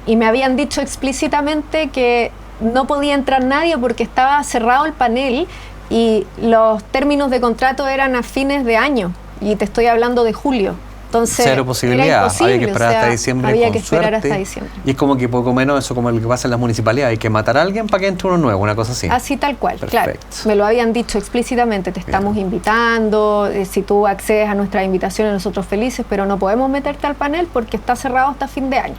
Y me habían dicho explícitamente que no podía entrar nadie porque estaba cerrado el panel y los términos de contrato eran a fines de año. Y te estoy hablando de julio. Entonces, cero posibilidad, había que esperar hasta diciembre. Había que esperar hasta diciembre. Y es como que poco menos eso como el que pasa en las municipalidades, hay que matar a alguien para que entre uno nuevo, una cosa así. Así tal cual, perfecto. Claro. Me lo habían dicho explícitamente, te estamos invitando, si tú accedes a nuestras invitaciones nosotros felices, pero no podemos meterte al panel porque está cerrado hasta fin de año.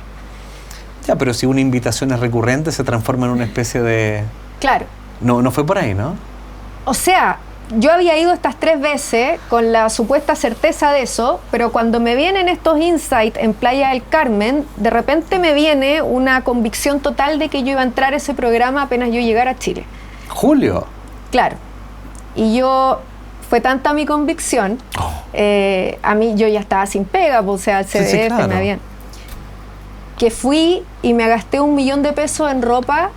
Ya, pero si una invitación es recurrente se transforma en una especie de... Claro. No fue por ahí, ¿no? O sea... Yo había ido estas 3 veces con la supuesta certeza de eso, pero cuando me vienen estos insights en Playa del Carmen, de repente me viene una convicción total de que yo iba a entrar a ese programa apenas yo llegara a Chile. ¿Julio? Claro. Y fue tanta mi convicción, a mí yo ya estaba sin pega, o sea, el CDF claro. Me habían... Que fui y me gasté $1.000.000 en ropa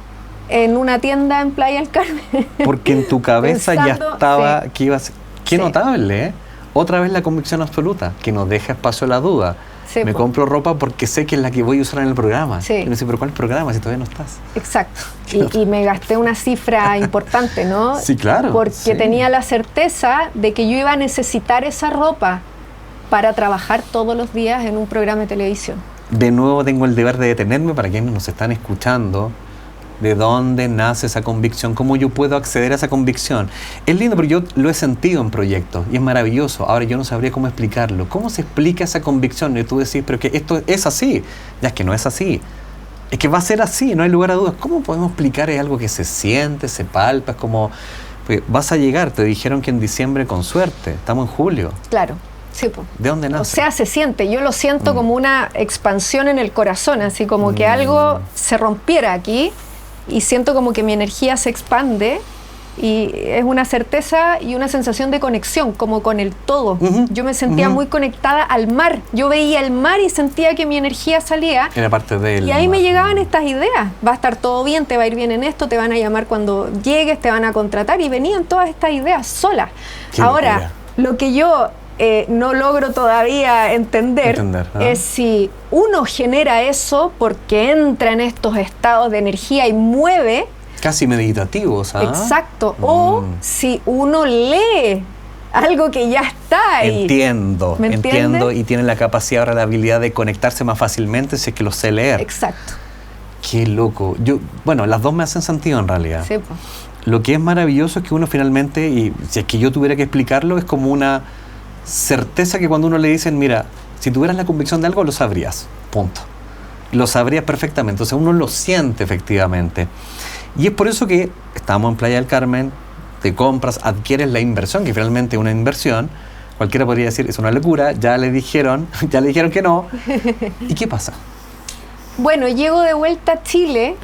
en una tienda en Playa del Carmen. Porque en tu cabeza ya estaba que iba a ser... Qué notable, ¿eh? Otra vez la convicción absoluta, que no deja espacio a la duda. Me compro ropa porque sé que es la que voy a usar en el programa. Y no sé, pero ¿cuál programa si todavía no estás? Exacto. Y me gasté una cifra importante, ¿no? Sí, claro. Porque tenía la certeza de que yo iba a necesitar esa ropa para trabajar todos los días en un programa de televisión. De nuevo tengo el deber de detenerme para quienes nos están escuchando. ¿De dónde nace esa convicción? ¿Cómo yo puedo acceder a esa convicción? Es lindo, pero yo lo he sentido en proyectos y es maravilloso. Ahora yo no sabría cómo explicarlo. ¿Cómo se explica esa convicción? Y tú decís, pero que esto es así. Ya es que no es así. Es que va a ser así, no hay lugar a dudas. ¿Cómo podemos explicar? Es algo que se siente, se palpa, es como... Pues vas a llegar, te dijeron que en diciembre con suerte. Estamos en julio. Claro. Sí, po. ¿De dónde nace? O sea, se siente, yo lo siento como una expansión en el corazón, así como que algo se rompiera aquí y siento como que mi energía se expande Y es una certeza y una sensación de conexión, como con el todo. Yo me sentía muy conectada al mar. Yo veía el mar y sentía que mi energía salía. Era parte de él. Y ahí me llegaban estas ideas. Va a estar todo bien, te va a ir bien en esto, te van a llamar cuando llegues, te van a contratar. Y venían todas estas ideas solas. Ahora, lo que yo no logro todavía entender es si uno genera eso porque entra en estos estados de energía y mueve. Casi meditativos, ¿ah? Exacto. O si uno lee algo que ya está ahí. Entiendo y tiene la capacidad ahora, la habilidad de conectarse más fácilmente si es que lo sé leer. Exacto. Qué loco. Bueno, las dos me hacen sentido en realidad. Sí, pues. Lo que es maravilloso es que uno finalmente, y si es que yo tuviera que explicarlo, es como una certeza que cuando uno le dicen, mira, si tuvieras la convicción de algo, lo sabrías. Punto. Lo sabrías perfectamente. O sea, uno lo siente efectivamente. Y es por eso que estamos en Playa del Carmen, te compras, adquieres la inversión, que finalmente es una inversión. Cualquiera podría decir, es una locura, ya le dijeron que no. ¿Y qué pasa? Bueno, llego de vuelta a Chile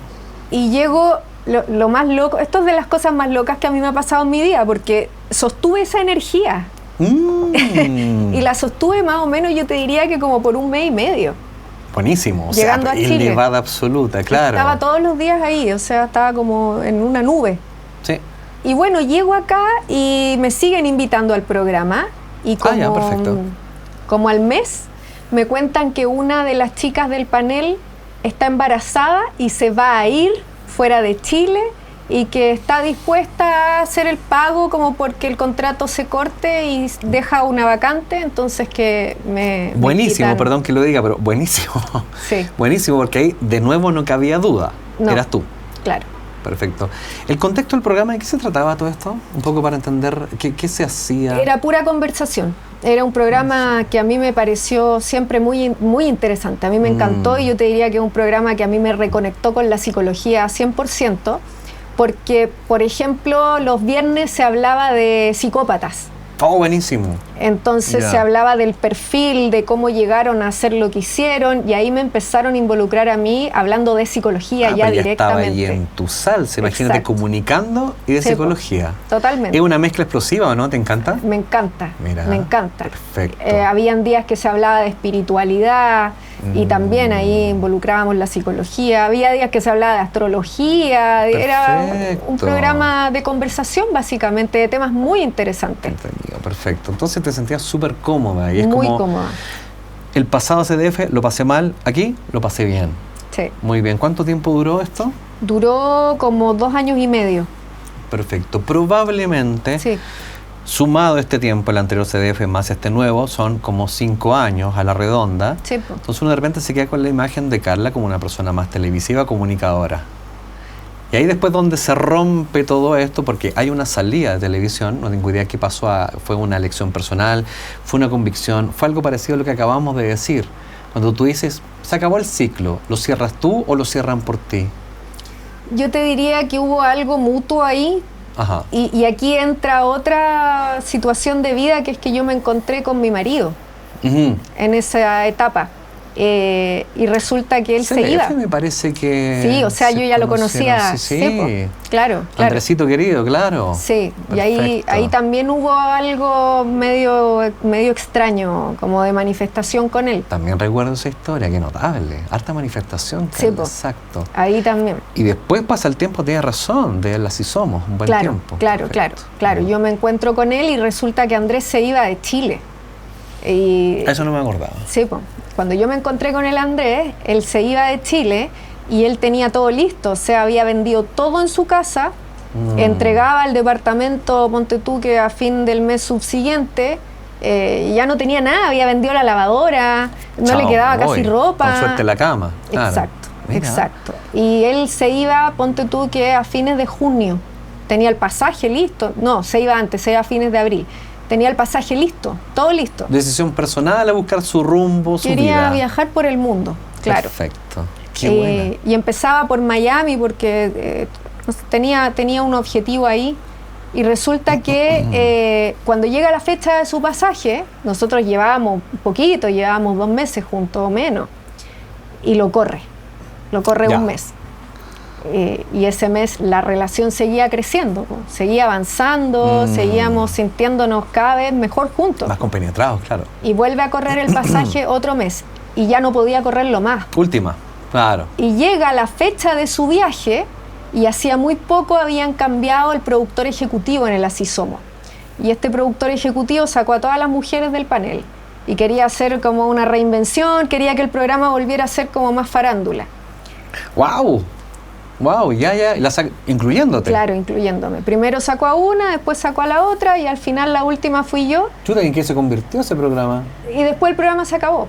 y llego, lo más loco, esto es de las cosas más locas que a mí me ha pasado en mi vida, porque sostuve esa energía. Y la sostuve más o menos, yo te diría que como por 1 mes y medio. Buenísimo, llegando a Chile. Elevada absoluta, claro. Estaba todos los días ahí, o sea, estaba como en una nube. Sí. Y bueno, llego acá y me siguen invitando al programa. Y como al mes, me cuentan que una de las chicas del panel está embarazada y se va a ir fuera de Chile y que está dispuesta a hacer el pago como porque el contrato se corte y deja una vacante, entonces que me buenísimo, quitan. Perdón que lo diga, pero buenísimo. Sí. Buenísimo, porque ahí de nuevo no cabía duda. No, eras tú. Claro. Perfecto. ¿El contexto del programa, de qué se trataba todo esto? Un poco para entender qué se hacía. Era pura conversación. Era un programa que a mí me pareció siempre muy, muy interesante. A mí me encantó y yo te diría que es un programa que a mí me reconectó con la psicología 100%, porque, por ejemplo, los viernes se hablaba de psicópatas. Oh, buenísimo. Entonces se hablaba del perfil, de cómo llegaron a hacer lo que hicieron, y ahí me empezaron a involucrar a mí hablando de psicología ya directamente. Estaba ahí en tu salsa, imagínate, comunicando y de psicología. Totalmente. ¿Es una mezcla explosiva o no? ¿Te encanta? Me encanta, Mira, me encanta. Perfecto. Habían días que se hablaba de espiritualidad y también ahí involucrábamos la psicología. Había días que se hablaba de astrología. Perfecto. Era un programa de conversación, básicamente, de temas muy interesantes. Entendido, perfecto. Entonces te sentías súper cómoda. Y es muy como, cómoda. El pasado CDF lo pasé mal, aquí lo pasé bien. Sí. Muy bien. ¿Cuánto tiempo duró esto? Duró como 2 años y medio. Perfecto. Probablemente, sí, sumado este tiempo, el anterior CDF más este nuevo, son como 5 años a la redonda. Sí, pues. Entonces uno de repente se queda con la imagen de Carla como una persona más televisiva, comunicadora. Y ahí después donde se rompe todo esto, porque hay una salida de televisión, no tengo idea qué pasó, fue una elección personal, fue una convicción, fue algo parecido a lo que acabamos de decir. Cuando tú dices, se acabó el ciclo, ¿lo cierras tú o lo cierran por ti? Yo te diría que hubo algo mutuo ahí. Ajá. Y aquí entra otra situación de vida, que es que yo me encontré con mi marido en esa etapa. Y resulta que él se iba. Me parece que... Sí, o sea, yo ya lo conocía. Sí. Claro. Andresito querido, claro. Sí, perfecto. Y ahí también hubo algo medio extraño, como de manifestación con él. También recuerdo esa historia, qué notable. Harta manifestación. Sí, exacto. Ahí también. Y después pasa el tiempo, tienes razón, de él así somos, un buen tiempo. Claro. Yo me encuentro con él y resulta que Andrés se iba de Chile. Y eso no me acordaba. Sí, pues. Cuando yo me encontré con el Andrés, él se iba de Chile y él tenía todo listo, o sea, había vendido todo en su casa, entregaba el departamento, ponte tú, que a fin del mes subsiguiente, ya no tenía nada, había vendido la lavadora, no le quedaba casi ropa. Con suerte la cama. Claro. Exacto. Y él se iba, ponte tú, que a fines de junio, tenía el pasaje listo, no, se iba antes, se iba a fines de abril. Tenía el pasaje listo, todo listo. Decisión personal a buscar su rumbo, su vida. Quería viajar por el mundo, claro. Perfecto. Qué buena. Y empezaba por Miami porque tenía un objetivo ahí. Y resulta que cuando llega la fecha de su pasaje, nosotros llevábamos un poquito, llevábamos 2 meses juntos o menos. Y lo corre ya. 1 mes. Y ese mes la relación seguía creciendo, seguía avanzando, seguíamos sintiéndonos cada vez mejor juntos. Más compenetrados, claro. Y vuelve a correr el pasaje otro mes y ya no podía correrlo más. Última, claro. Y llega la fecha de su viaje y hacía muy poco habían cambiado el productor ejecutivo en el Así Somos. Y este productor ejecutivo sacó a todas las mujeres del panel y quería hacer como una reinvención, quería que el programa volviera a ser como más farándula. ¡Wow! ¡Wow! Ya, incluyéndote. Claro, incluyéndome. Primero sacó a una, después sacó a la otra y al final la última fui yo. ¿Chuta, en qué se convirtió ese programa? Y después el programa se acabó.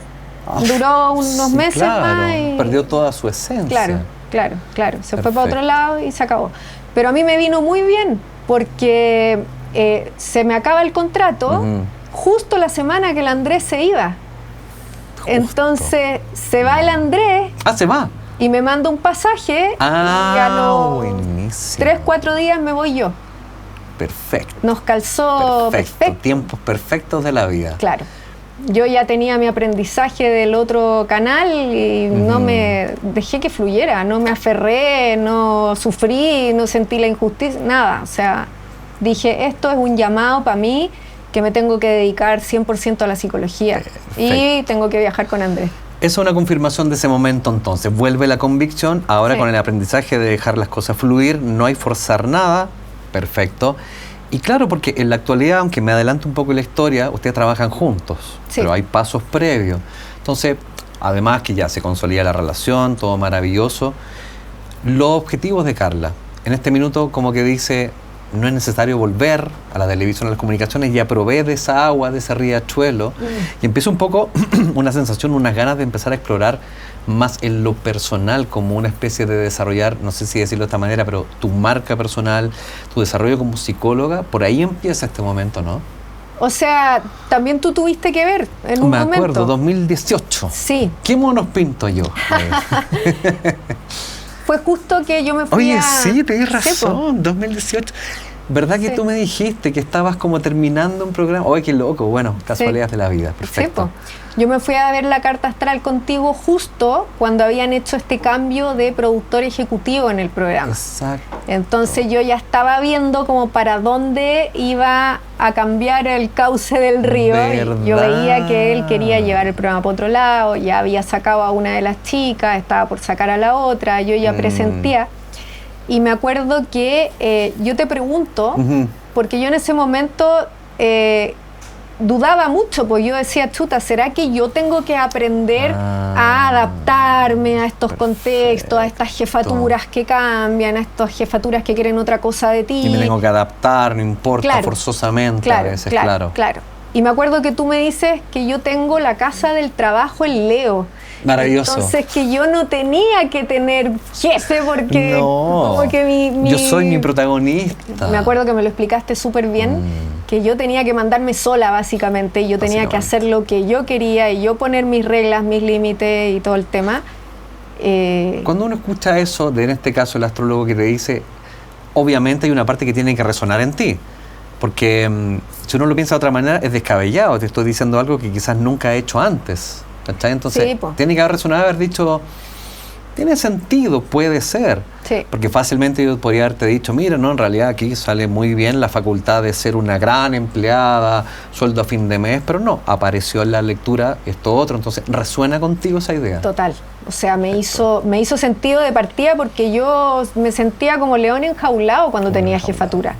Duró unos meses más y... Perdió toda su esencia. Claro. Se fue para otro lado y se acabó. Pero a mí me vino muy bien porque se me acaba el contrato justo la semana que el Andrés se iba. Justo. Entonces se va el Andrés. Se va. Y me manda un pasaje y a los 3-4 días me voy yo. Perfecto. Nos calzó perfecto. Tiempos perfectos de la vida. Claro. Yo ya tenía mi aprendizaje del otro canal y no me dejé que fluyera, no me aferré, no sufrí, no sentí la injusticia, nada. O sea, dije, esto es un llamado para mí que me tengo que dedicar 100% a la psicología. Perfecto. Y tengo que viajar con Andrés. Esa es una confirmación de ese momento entonces. Vuelve la convicción, ahora con el aprendizaje de dejar las cosas fluir, no hay forzar nada. Perfecto. Y claro, porque en la actualidad, aunque me adelanto un poco la historia, ustedes trabajan juntos, pero hay pasos previos. Entonces, además que ya se consolida la relación, todo maravilloso, los objetivos de Carla. En este minuto como que dice, no es necesario volver a la televisión, a las comunicaciones, ya probé de esa agua, de ese riachuelo, y empieza un poco una sensación, unas ganas de empezar a explorar más en lo personal, como una especie de desarrollar, no sé si decirlo de esta manera, pero tu marca personal, tu desarrollo como psicóloga, por ahí empieza este momento, ¿no? O sea, también tú tuviste que ver en un momento. Me acuerdo, 2018. Sí. ¿Qué monos pinto yo? Fue justo que yo me fui sí, tenés razón, 2018. ¿Verdad que tú me dijiste que estabas como terminando un programa? ¡Ay, qué loco! Bueno, casualidades de la vida. Perfecto. Yo me fui a ver la carta astral contigo justo cuando habían hecho este cambio de productor ejecutivo en el programa. Exacto. Entonces yo ya estaba viendo como para dónde iba a cambiar el cauce del río. Y yo veía que él quería llevar el programa para otro lado, ya había sacado a una de las chicas, estaba por sacar a la otra, yo ya presentía. Y me acuerdo que yo te pregunto, porque yo en ese momento dudaba mucho, pues yo decía, chuta, ¿será que yo tengo que aprender a adaptarme a estos contextos, a estas jefaturas que cambian, a estas jefaturas que quieren otra cosa de ti? Y me tengo que adaptar, no importa, forzosamente, a veces, claro. Y me acuerdo que tú me dices que yo tengo la casa del trabajo en Leo. Maravilloso. Entonces que yo no tenía que tener jefe porque como que yo soy mi protagonista. Me acuerdo que me lo explicaste súper bien, que yo tenía que mandarme sola básicamente, y yo tenía que hacer lo que yo quería y yo poner mis reglas, mis límites y todo el tema. Cuando uno escucha eso, en este caso el astrólogo que te dice, obviamente hay una parte que tiene que resonar en ti. Porque si uno lo piensa de otra manera, es descabellado. Te estoy diciendo algo que quizás nunca he hecho antes. ¿Cachai? Entonces, tiene que haber resonado, haber dicho, tiene sentido, puede ser. Sí. Porque fácilmente yo podría haberte dicho, mira, no, en realidad aquí sale muy bien la facultad de ser una gran empleada, sueldo a fin de mes, pero no, apareció en la lectura esto otro. Entonces, ¿resuena contigo esa idea? Total. O sea, me hizo sentido de partida porque yo me sentía como león enjaulado cuando tenía jefatura.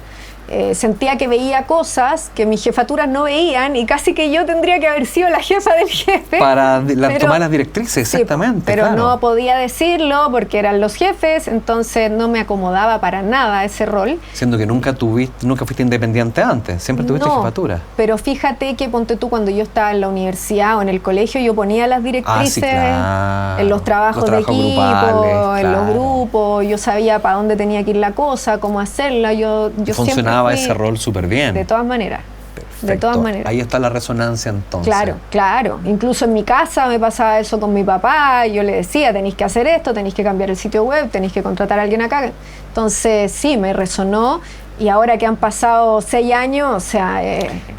Sentía que veía cosas que mis jefaturas no veían y casi que yo tendría que haber sido la jefa del jefe. Para tomar las directrices, exactamente. Pero no podía decirlo porque eran los jefes, entonces no me acomodaba para nada ese rol. Siendo que nunca fuiste independiente antes, siempre tuviste jefatura. Pero fíjate que ponte tú cuando yo estaba en la universidad o en el colegio, yo ponía las directrices en los trabajos de equipo, grupales, en los grupos, yo sabía para dónde tenía que ir la cosa, cómo hacerla, yo siempre ese rol súper bien. De todas maneras. Perfecto. De todas maneras. Ahí está la resonancia entonces. Claro. Incluso en mi casa me pasaba eso con mi papá. Yo le decía, tenéis que hacer esto, tenéis que cambiar el sitio web, tenéis que contratar a alguien acá. Entonces sí, me resonó. Y ahora que han pasado 6 años, o sea,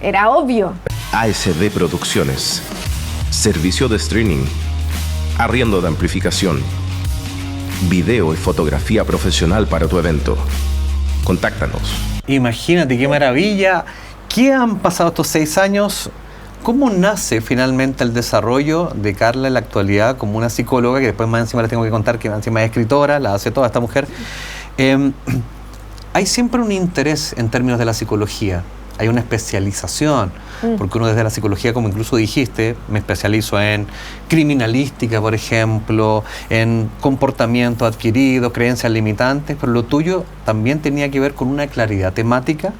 era obvio. ASD Producciones. Servicio de streaming. Arriendo de amplificación. video y fotografía profesional para tu evento. Contáctanos. Imagínate qué maravilla. ¿Qué han pasado estos 6 años? ¿Cómo nace finalmente el desarrollo de Carla en la actualidad como una psicóloga, que después más encima les tengo que contar que más encima es escritora, la hace toda esta mujer? Hay siempre un interés en términos de la psicología, hay una especialización, porque uno desde la psicología, como incluso dijiste, me especializo en criminalística, por ejemplo, en comportamiento adquirido, creencias limitantes, pero lo tuyo también tenía que ver con una claridad temática.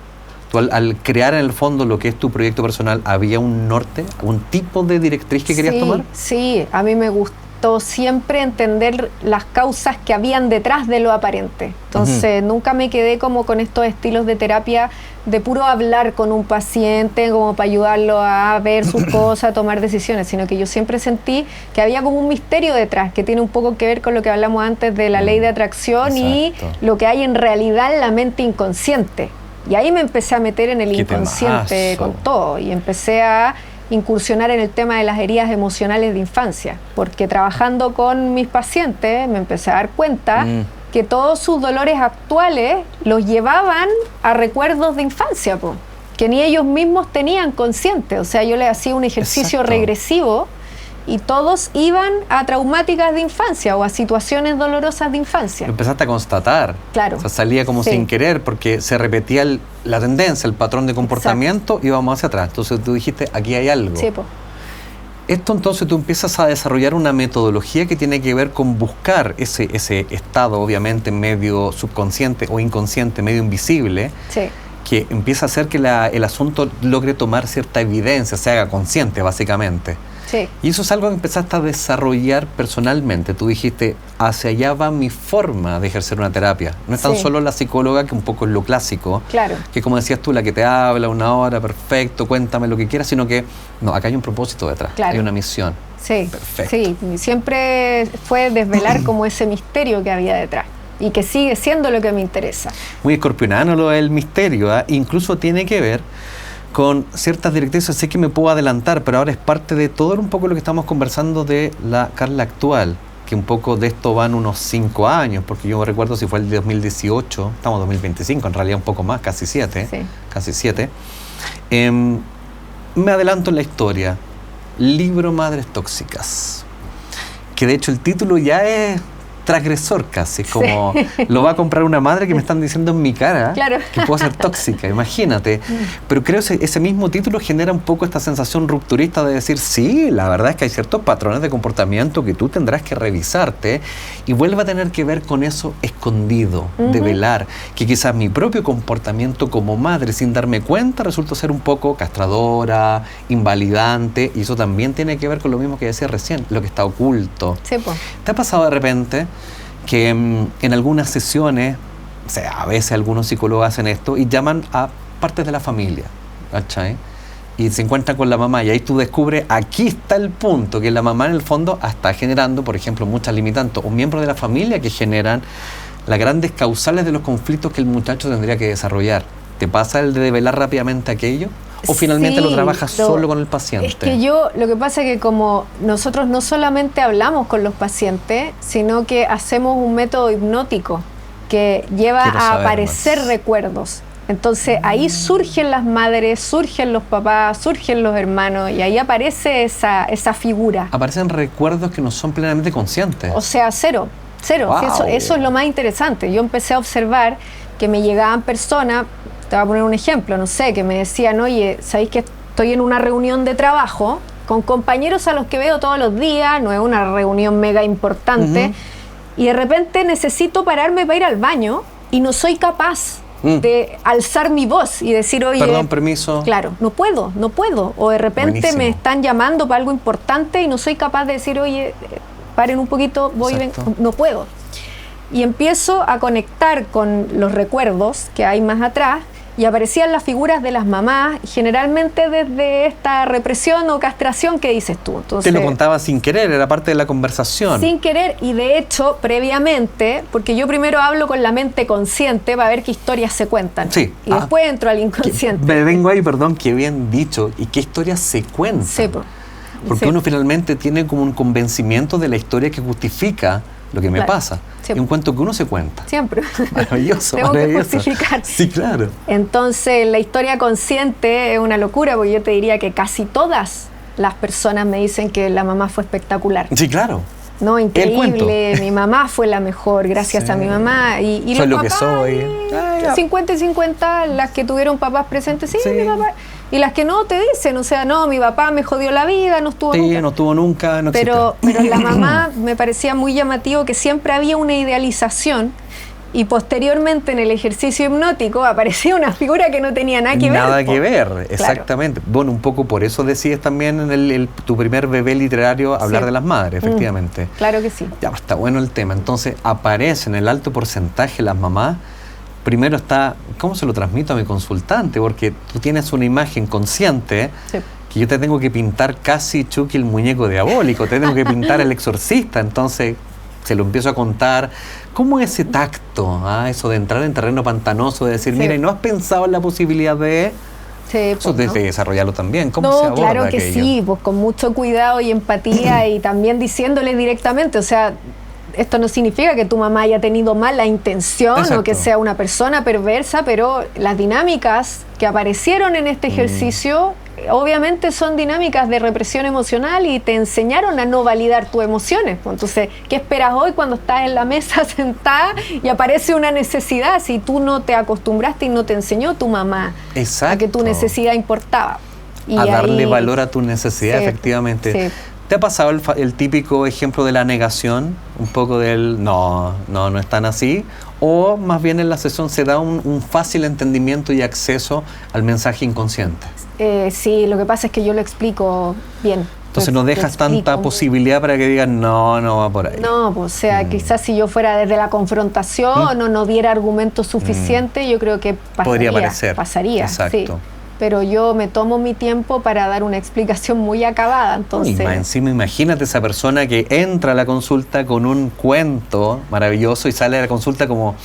Tú al crear en el fondo lo que es tu proyecto personal, ¿había un norte, un tipo de directriz que querías tomar? Sí, a mí me gustó siempre entender las causas que habían detrás de lo aparente. Entonces, nunca me quedé como con estos estilos de terapia de puro hablar con un paciente como para ayudarlo a ver sus cosas, a tomar decisiones, sino que yo siempre sentí que había como un misterio detrás, que tiene un poco que ver con lo que hablamos antes de la ley de atracción. Exacto. Y lo que hay en realidad en la mente inconsciente. Y ahí me empecé a meter en el inconsciente con todo y empecé a incursionar en el tema de las heridas emocionales de infancia, porque trabajando con mis pacientes me empecé a dar cuenta que todos sus dolores actuales los llevaban a recuerdos de infancia, que ni ellos mismos tenían consciente. O sea, yo les hacía un ejercicio regresivo y todos iban a traumáticas de infancia o a situaciones dolorosas de infancia. Lo empezaste a constatar. Claro. O sea, salía como sin querer porque se repetía la tendencia, el patrón de comportamiento. Exacto. Íbamos hacia atrás. Entonces tú dijiste, aquí hay algo. Sí, Esto entonces tú empiezas a desarrollar una metodología que tiene que ver con buscar ese estado, obviamente, medio subconsciente o inconsciente, medio invisible. Sí. Que empieza a hacer que el asunto logre tomar cierta evidencia, se haga consciente, básicamente. Sí. Y eso es algo que empezaste a desarrollar personalmente. Tú dijiste, hacia allá va mi forma de ejercer una terapia. No es tan solo la psicóloga, que un poco es lo clásico, que como decías tú, la que te habla 1 hora, perfecto, cuéntame lo que quieras, sino que, no, acá hay un propósito detrás, hay una misión. Sí, perfecto. Sí, siempre fue desvelar como ese misterio que había detrás. Y que sigue siendo lo que me interesa. Muy escorpionano lo del misterio, ¿eh? Incluso tiene que ver con ciertas directrices. Sé que me puedo adelantar, pero ahora es parte de todo un poco lo que estamos conversando de la Carla actual, que un poco de esto van unos 5 años, porque yo recuerdo si fue el 2018, estamos en 2025, en realidad un poco más, casi 7, casi 7. Me adelanto en la historia. Libro Madres Tóxicas, que de hecho el título ya es transgresor casi, como lo va a comprar una madre que me están diciendo en mi cara que puedo ser tóxica, imagínate. Pero creo que ese mismo título genera un poco esta sensación rupturista de decir, sí, la verdad es que hay ciertos patrones de comportamiento que tú tendrás que revisarte, y vuelve a tener que ver con eso escondido, de velar, que quizás mi propio comportamiento como madre, sin darme cuenta, resulta ser un poco castradora, invalidante, y eso también tiene que ver con lo mismo que decía recién, lo que está oculto. Sí, pues. ¿Te ha pasado de repente que en algunas sesiones, o sea, a veces algunos psicólogos hacen esto y llaman a partes de la familia, ¿cachai? Y se encuentran con la mamá, y ahí tú descubres, aquí está el punto, que la mamá en el fondo está generando, por ejemplo, muchas limitantes, o miembros de la familia que generan las grandes causales de los conflictos que el muchacho tendría que desarrollar. ¿Te pasa el de develar rápidamente aquello? ¿O finalmente lo trabajas solo con el paciente? Es que lo que pasa es que como nosotros no solamente hablamos con los pacientes, sino que hacemos un método hipnótico que lleva a aparecer recuerdos. Entonces ahí surgen las madres, surgen los papás, surgen los hermanos, y ahí aparece esa figura. Aparecen recuerdos que no son plenamente conscientes. O sea, cero. Wow. Sí, eso es lo más interesante. Yo empecé a observar que me llegaban personas, te voy a poner un ejemplo, no sé, que me decían, oye, ¿sabéis que estoy en una reunión de trabajo con compañeros a los que veo todos los días? No es una reunión mega importante, y de repente necesito pararme para ir al baño y no soy capaz de alzar mi voz y decir, oye, perdón, permiso. Claro, no puedo. O de repente me están llamando para algo importante y no soy capaz de decir, oye, paren un poquito, no puedo. Y empiezo a conectar con los recuerdos que hay más atrás, y aparecían las figuras de las mamás, generalmente desde esta represión o castración que dices tú. Entonces, te lo contaba sin querer, era parte de la conversación. Sin querer, y de hecho, previamente, porque yo primero hablo con la mente consciente para ver qué historias se cuentan. Sí. Y después entro al inconsciente. Me vengo ahí, perdón, qué bien dicho. ¿Y qué historias se cuentan? Sí, porque uno finalmente tiene como un convencimiento de la historia que justifica lo que me pasa. Sí. Y un cuento que uno se cuenta. Siempre. Maravilloso, Tengo maravilloso. que justificar. Sí, claro. Entonces, la historia consciente es una locura, porque yo te diría que casi todas las personas me dicen que la mamá fue espectacular. Sí, claro. No, increíble, mi mamá fue la mejor, gracias a mi mamá. Y soy los lo que papás, soy. 50 y 50, las que tuvieron papás presentes, sí, mi papá. Y las que no te dicen, o sea, no, mi papá me jodió la vida, no estuvo nunca. No estuvo nunca, no pero la mamá me parecía muy llamativo que siempre había una idealización y posteriormente en el ejercicio hipnótico aparecía una figura que no tenía nada que ver. Nada que ver, exactamente. Claro. Bueno, un poco por eso decías también en tu primer bebé literario hablar de las madres, efectivamente. Claro que sí. Ya, pues está bueno el tema. Entonces, aparece en el alto porcentaje las mamás. Primero está, ¿cómo se lo transmito a mi consultante? Porque tú tienes una imagen consciente que yo te tengo que pintar casi Chucky el muñeco diabólico, te tengo que pintar el exorcista, entonces se lo empiezo a contar. ¿Cómo es ese tacto? Eso de entrar en terreno pantanoso, de decir, mira, ¿y no has pensado en la posibilidad de...? Sí, eso pues, de desarrollarlo también. ¿Cómo no, se aborda claro que aquello? sí, pues con mucho cuidado y empatía y también diciéndole directamente, o sea... Esto no significa que tu mamá haya tenido mala intención o que sea una persona perversa, pero las dinámicas que aparecieron en este ejercicio obviamente son dinámicas de represión emocional y te enseñaron a no validar tus emociones. Entonces, ¿qué esperas hoy cuando estás en la mesa sentada y aparece una necesidad si tú no te acostumbraste y no te enseñó tu mamá a que tu necesidad importaba? Y a darle valor a tu necesidad, efectivamente. Sí. ¿Te ha pasado el típico ejemplo de la negación? Un poco del no es tan así. O más bien en la sesión se da un fácil entendimiento y acceso al mensaje inconsciente. Sí, lo que pasa es que yo lo explico bien. Entonces no dejas tanta posibilidad para que digan no va por ahí. No, pues, o sea, quizás si yo fuera desde la confrontación o no diera argumentos suficientes, yo creo que podría parecer. Pasaría, exacto. Sí. Pero yo me tomo mi tiempo para dar una explicación muy acabada, entonces... Y más encima, imagínate esa persona que entra a la consulta con un cuento maravilloso y sale a la consulta como...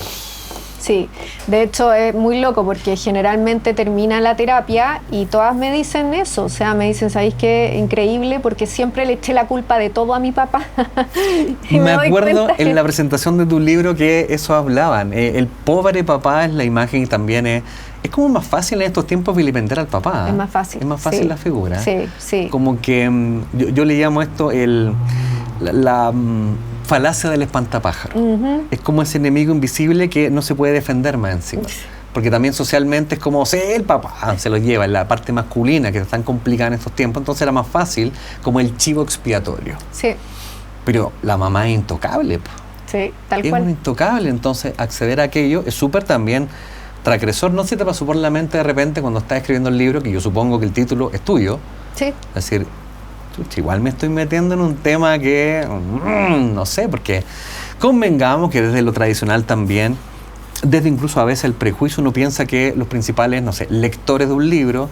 Sí, de hecho es muy loco porque generalmente termina la terapia y todas me dicen eso, o sea, me dicen, ¿sabéis qué? Increíble, porque siempre le eché la culpa de todo a mi papá. Me acuerdo en la presentación de tu libro que eso hablaban, el pobre papá es la imagen y también es como más fácil en estos tiempos vilipender al papá. Es más fácil. Es más fácil la figura. Sí, sí. Como que yo le llamo esto la falacia del espantapájaro. Es como ese enemigo invisible que no se puede defender más encima. Porque también socialmente es como, el papá se lo lleva, en la parte masculina que es tan complicada en estos tiempos, entonces era más fácil como el chivo expiatorio. Sí. Pero la mamá es intocable. Sí, tal cual. Es intocable, entonces acceder a aquello es súper también transgresor. ¿No se te pasó por la mente de repente cuando estás escribiendo el libro, que yo supongo que el título es tuyo? Sí. Es decir, igual me estoy metiendo en un tema que no sé, porque convengamos que desde lo tradicional también, desde incluso a veces el prejuicio, uno piensa que los principales, no sé, lectores de un libro,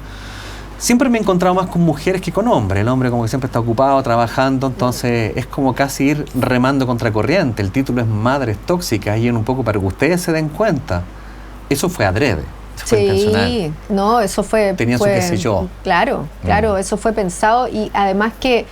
siempre me he encontrado más con mujeres que con hombres. El hombre como que siempre está ocupado, trabajando, entonces es como casi ir remando contra corriente. El título es Madres Tóxicas y en un poco para que ustedes se den cuenta, eso fue adrede. Fue intencional. No, eso fue... Tenía su qué sé yo. Claro, eso fue pensado y además que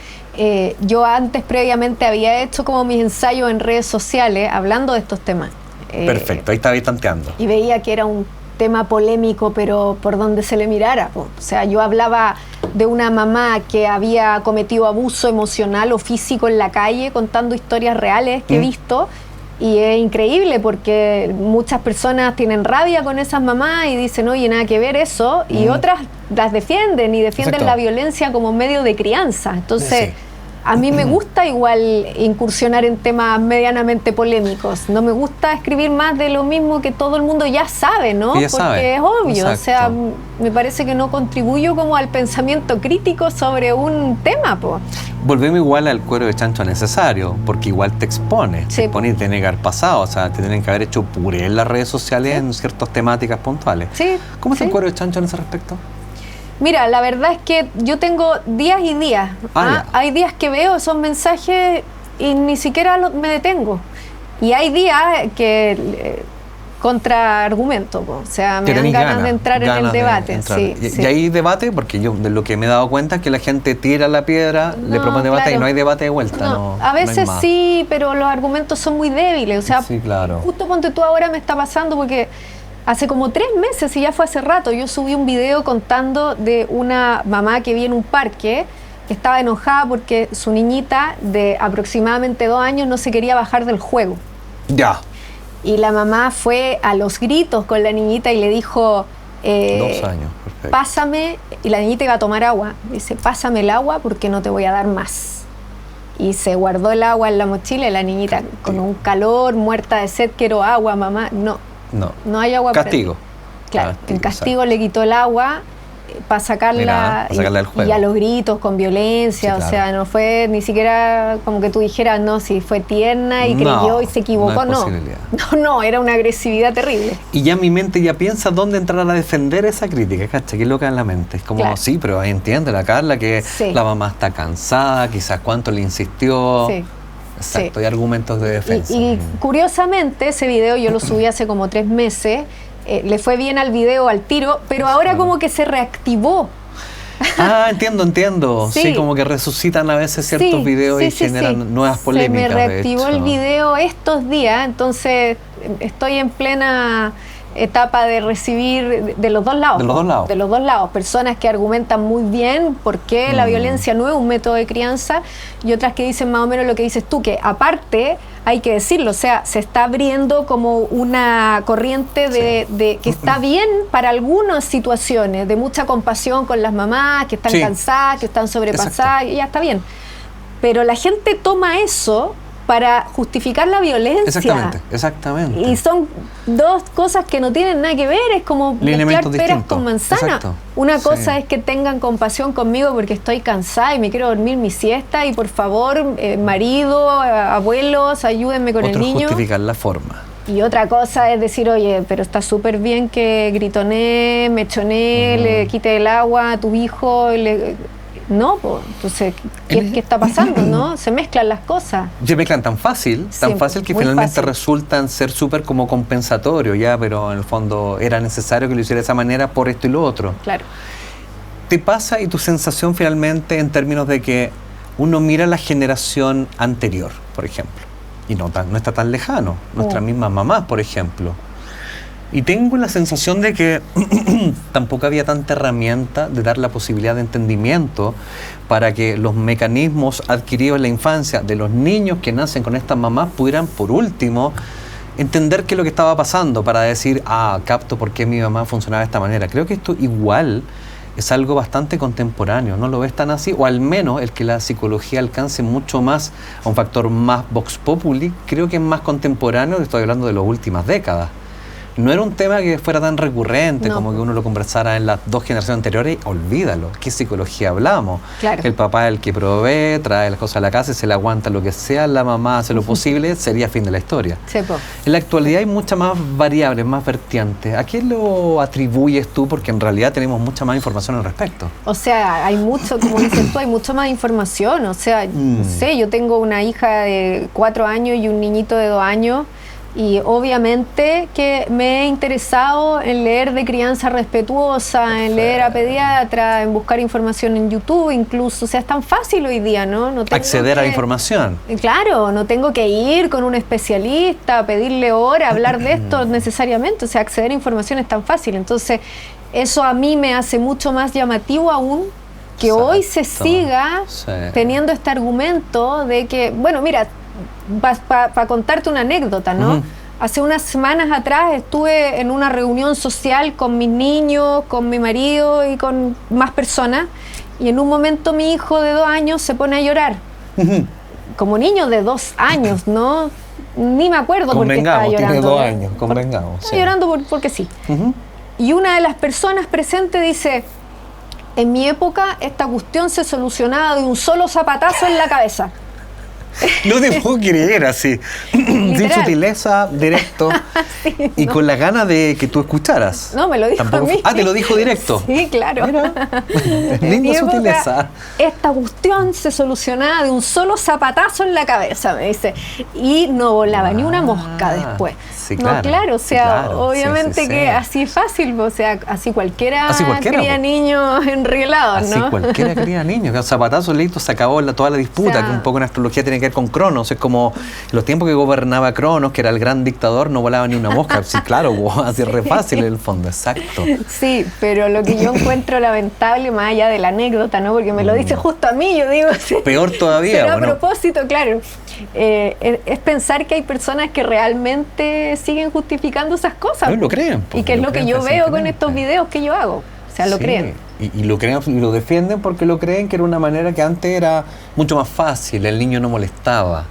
yo antes previamente había hecho como mis ensayos en redes sociales hablando de estos temas. Perfecto, ahí estaba tanteando. Y veía que era un tema polémico, pero por donde se le mirara. O sea, yo hablaba de una mamá que había cometido abuso emocional o físico en la calle, contando historias reales que he visto. Y es increíble porque muchas personas tienen rabia con esas mamás y dicen, oye, nada que ver eso, y otras las defienden y defienden Exacto. la violencia como medio de crianza. Entonces, sí. A mí me gusta igual incursionar en temas medianamente polémicos. No me gusta escribir más de lo mismo que todo el mundo ya sabe, ¿no? Que ya porque sabe. es obvio. Exacto. O sea, me parece que no contribuyo como al pensamiento crítico sobre un tema, po. Volvemos igual al cuero de chancho necesario, porque igual te expones, Sí. te expones y tiene que haber pasado, o sea, te tienen que haber hecho puré en las redes sociales en ciertas temáticas puntuales. Sí. ¿Cómo está sí. el cuero de chancho en ese respecto? Mira, la verdad es que yo tengo días y días. Ya. Hay días que veo esos mensajes y ni siquiera me detengo. Y hay días que contraargumento, o sea, me dan ganas de entrar en el debate. Y hay debate, porque yo de lo que me he dado cuenta es que la gente tira la piedra, le propone debate y no hay debate de vuelta. A veces sí, pero los argumentos son muy débiles, o sea, justo ponte tú ahora me está pasando porque hace como 3 meses, y ya fue hace rato, yo subí un video contando de una mamá que vi en un parque que estaba enojada porque su niñita de aproximadamente 2 años no se quería bajar del juego. Ya. Y la mamá fue a los gritos con la niñita y le dijo... 2 años, perfecto. Pásame, y la niñita iba a tomar agua. Dice, pásame el agua porque no te voy a dar más. Y se guardó el agua en la mochila y la niñita con un calor, muerta de sed, quiero agua, mamá. No hay agua. Castigo. Claro, en castigo le quitó el agua para sacarla, del juego. Y a los gritos, con violencia, o sea, no fue ni siquiera como que tú dijeras, no, si fue tierna y creyó y se equivocó, no, era una agresividad terrible. Y ya mi mente ya piensa dónde entrar a defender esa crítica, ¿cachai? Qué loca en la mente, es como, sí, pero entiende la Carla que la mamá está cansada, quizás cuánto le insistió. Sí. Exacto, hay argumentos de defensa. Y curiosamente ese video yo lo subí hace como 3 meses, le fue bien al video al tiro, pero ahora como que se reactivó. Entiendo. Sí, como que resucitan a veces ciertos videos y generan nuevas polémicas. Se me reactivó el video estos días, entonces estoy en plena etapa de recibir de los dos lados. De los dos lados. Personas que argumentan muy bien por qué la violencia no es un método de crianza y otras que dicen más o menos lo que dices tú, que aparte hay que decirlo, o sea, se está abriendo como una corriente de que está bien para algunas situaciones, de mucha compasión con las mamás que están cansadas, que están sobrepasadas, y ya está bien. Pero la gente toma eso para justificar la violencia. Exactamente. Y son 2 cosas que no tienen nada que ver, es como mezclar peras con manzana. Una cosa es que tengan compasión conmigo porque estoy cansada y me quiero dormir mi siesta y por favor, marido, abuelos, ayúdenme con el niño. Justificar la forma. Y otra cosa es decir, oye, pero está súper bien que gritoné, mechoné, le quite el agua a tu hijo, no, pues, entonces, ¿qué está pasando? ¿No? Se mezclan las cosas. Se mezclan tan fácil que finalmente resultan ser súper como compensatorio, pero en el fondo era necesario que lo hiciera de esa manera por esto y lo otro. Claro. ¿Te pasa y tu sensación finalmente en términos de que uno mira la generación anterior, por ejemplo, y no está tan lejano, nuestras mismas mamás, por ejemplo? Y tengo la sensación de que tampoco había tanta herramienta de dar la posibilidad de entendimiento para que los mecanismos adquiridos en la infancia de los niños que nacen con estas mamás pudieran, por último, entender qué es lo que estaba pasando para decir, capto por qué mi mamá funcionaba de esta manera. Creo que esto igual es algo bastante contemporáneo, ¿no lo ves tan así? O al menos el que la psicología alcance mucho más a un factor más vox populi, creo que es más contemporáneo, estoy hablando de las últimas décadas. No era un tema que fuera tan recurrente como que uno lo conversara en las 2 generaciones anteriores. Olvídalo, ¿qué psicología hablamos? Claro. El papá es el que provee, trae las cosas a la casa y se le aguanta lo que sea, la mamá hace lo posible, sería fin de la historia. En la actualidad hay muchas más variables, más vertientes. ¿A qué lo atribuyes tú? Porque en realidad tenemos mucha más información al respecto. O sea, hay mucho, como dices tú, hay mucha más información. O sea, no sé, yo tengo una hija de 4 años y un niñito de 2 años. Y obviamente que me he interesado en leer de crianza respetuosa, en leer a pediatra, en buscar información en YouTube incluso. O sea, es tan fácil hoy día, ¿no? No tengo acceder a la información. Claro, no tengo que ir con un especialista, pedirle hora, hablar de esto necesariamente. O sea, acceder a información es tan fácil. Entonces, eso a mí me hace mucho más llamativo aún que hoy se siga teniendo este argumento de que, bueno, mira, para contarte una anécdota, ¿no? Hace unas semanas atrás estuve en una reunión social con mis niños, con mi marido y con más personas, y en un momento mi hijo de 2 años se pone a llorar. Como niño de 2 años, ¿no? Ni me acuerdo por qué estaba llorando. Tiene 2 años, convengamos. Estaba llorando porque sí. Y una de las personas presentes dice, en mi época esta cuestión se solucionaba de un solo zapatazo en la cabeza. No te puedo creer así. Sin sutileza, directo. Sí, y con las ganas de que tú escucharas. No, me lo dijo a mí. Ah, te lo dijo directo. Sí, claro. Mira, linda sutileza. Esta cuestión se solucionaba de un solo zapatazo en la cabeza, me dice. Y no volaba ni una mosca después. Sí, claro. No, claro, o sea, claro, obviamente que así es fácil, o sea, así cualquiera cría niños enrielados, ¿no? Así cualquiera cría niños, que zapatazo listo, se acabó toda la disputa, o sea, que un poco en astrología tiene que ver con Cronos, es como en los tiempos que gobernaba Cronos, que era el gran dictador, no volaba ni una mosca, sí, claro, así re fácil en el fondo, exacto. Sí, pero lo que yo encuentro lamentable, más allá de la anécdota, ¿no? Porque me lo dice justo a mí, yo digo... Peor todavía, pero a propósito, claro, es pensar que hay personas que realmente siguen justificando esas cosas. No lo creen. Y que es lo que yo veo con estos videos que yo hago. O sea, lo creen. Y lo creen y lo defienden porque lo creen que era una manera que antes era mucho más fácil, el niño no molestaba.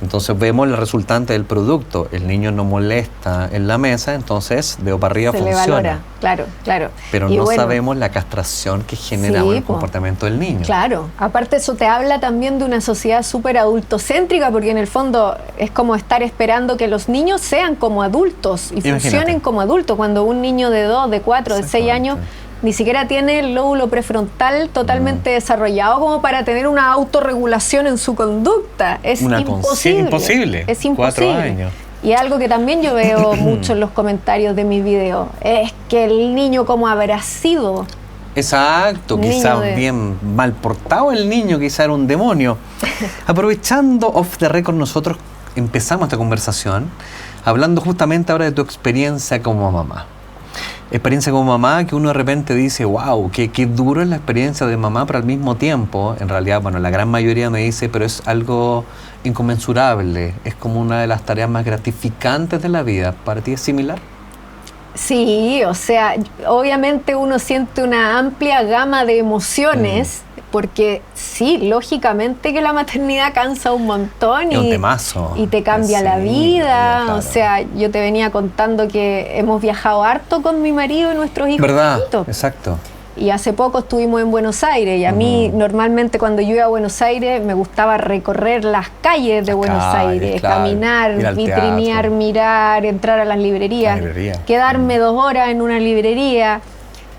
Entonces vemos el resultante del producto, el niño no molesta en la mesa, entonces de para arriba funciona. Se le valora, claro, claro. Pero no sabemos la castración que genera el comportamiento del niño. Claro, aparte eso te habla también de una sociedad súper adultocéntrica, porque en el fondo es como estar esperando que los niños sean como adultos y funcionen como adultos, cuando un niño de 2, de 4, de 6 años ni siquiera tiene el lóbulo prefrontal totalmente desarrollado como para tener una autorregulación en su conducta. Es imposible. Es imposible. 4 años. Y algo que también yo veo mucho en los comentarios de mis videos es que el niño como habrá sido. Exacto, quizás bien mal portado el niño, quizás era un demonio. Aprovechando off the record, nosotros empezamos esta conversación hablando justamente ahora de tu experiencia como mamá. Experiencia como mamá que uno de repente dice, wow, qué duro es la experiencia de mamá, pero al mismo tiempo, en realidad, bueno, la gran mayoría me dice, pero es algo inconmensurable, es como una de las tareas más gratificantes de la vida. ¿Para ti es similar? Sí, o sea, obviamente uno siente una amplia gama de emociones, porque sí, lógicamente que la maternidad cansa un montón y un temazo. Y te cambia la vida. Claro. O sea, yo te venía contando que hemos viajado harto con mi marido y nuestros hijos. ¿Verdad? Juntos. Exacto. Y hace poco estuvimos en Buenos Aires y a mí normalmente cuando yo iba a Buenos Aires me gustaba recorrer las calles de Buenos Aires, caminar, vitrinear, mirar, entrar a las librerías, quedarme 2 horas en una librería.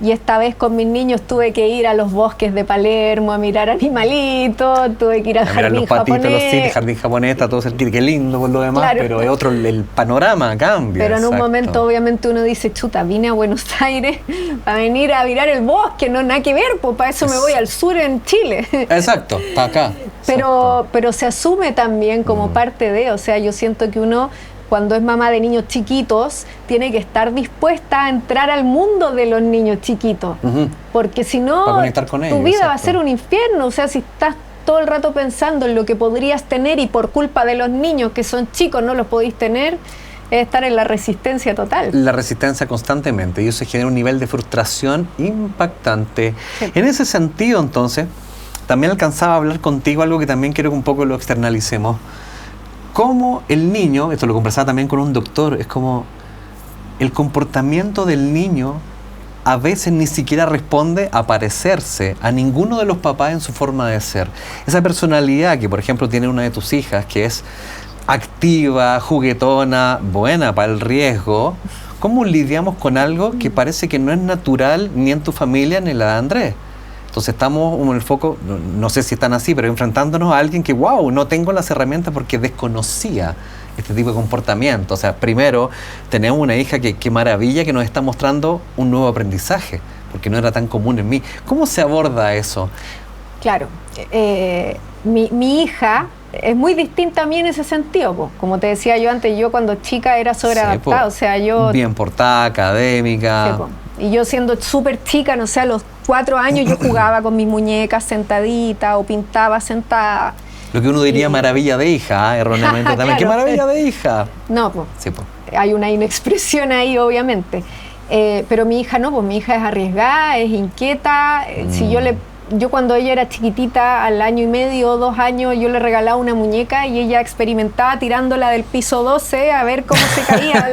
Y esta vez con mis niños tuve que ir a los bosques de Palermo a mirar animalitos, tuve que ir al jardín japonés. Los sitios, jardín japonés, está todo sentir qué lindo por lo demás, claro. Pero es otro, el panorama cambia. Pero en un momento obviamente uno dice, chuta, vine a Buenos Aires a venir a mirar el bosque, no nada que ver, pues para eso me voy al sur en Chile. Exacto, para acá. Pero se asume también como parte de, o sea, yo siento que uno cuando es mamá de niños chiquitos, tiene que estar dispuesta a entrar al mundo de los niños chiquitos. Porque si no, tu vida va a ser un infierno. O sea, si estás todo el rato pensando en lo que podrías tener y por culpa de los niños que son chicos no los podéis tener, es estar en la resistencia total. La resistencia constantemente. Y eso genera un nivel de frustración impactante. Sí. En ese sentido, entonces, también alcanzaba a hablar contigo algo que también quiero que un poco lo externalicemos. Cómo el niño, esto lo conversaba también con un doctor, es como el comportamiento del niño a veces ni siquiera responde a parecerse a ninguno de los papás en su forma de ser. Esa personalidad que, por ejemplo, tiene una de tus hijas, que es activa, juguetona, buena para el riesgo, ¿cómo lidiamos con algo que parece que no es natural ni en tu familia ni en la de Andrés? Entonces estamos en el foco, no sé si están así, pero enfrentándonos a alguien que, wow, no tengo las herramientas porque desconocía este tipo de comportamiento. O sea, primero, tenemos una hija que qué maravilla que nos está mostrando un nuevo aprendizaje, porque no era tan común en mí. ¿Cómo se aborda eso? Claro, mi hija es muy distinta a mí en ese sentido, po. Como te decía yo antes, yo cuando chica era sobreadaptada, o sea, yo... Bien portada, académica... Y yo siendo súper chica, no sé, a los 4 años yo jugaba con mis muñecas sentadita o pintaba sentada. Lo que uno diría maravilla de hija, erróneamente también. Claro. ¡Qué maravilla de hija! No, pues hay una inexpresión ahí, obviamente. Pero mi hija no, pues mi hija es arriesgada, es inquieta. Si yo cuando ella era chiquitita, al 1 año y medio o 2 años, yo le regalaba una muñeca y ella experimentaba tirándola del piso 12 a ver cómo se caía.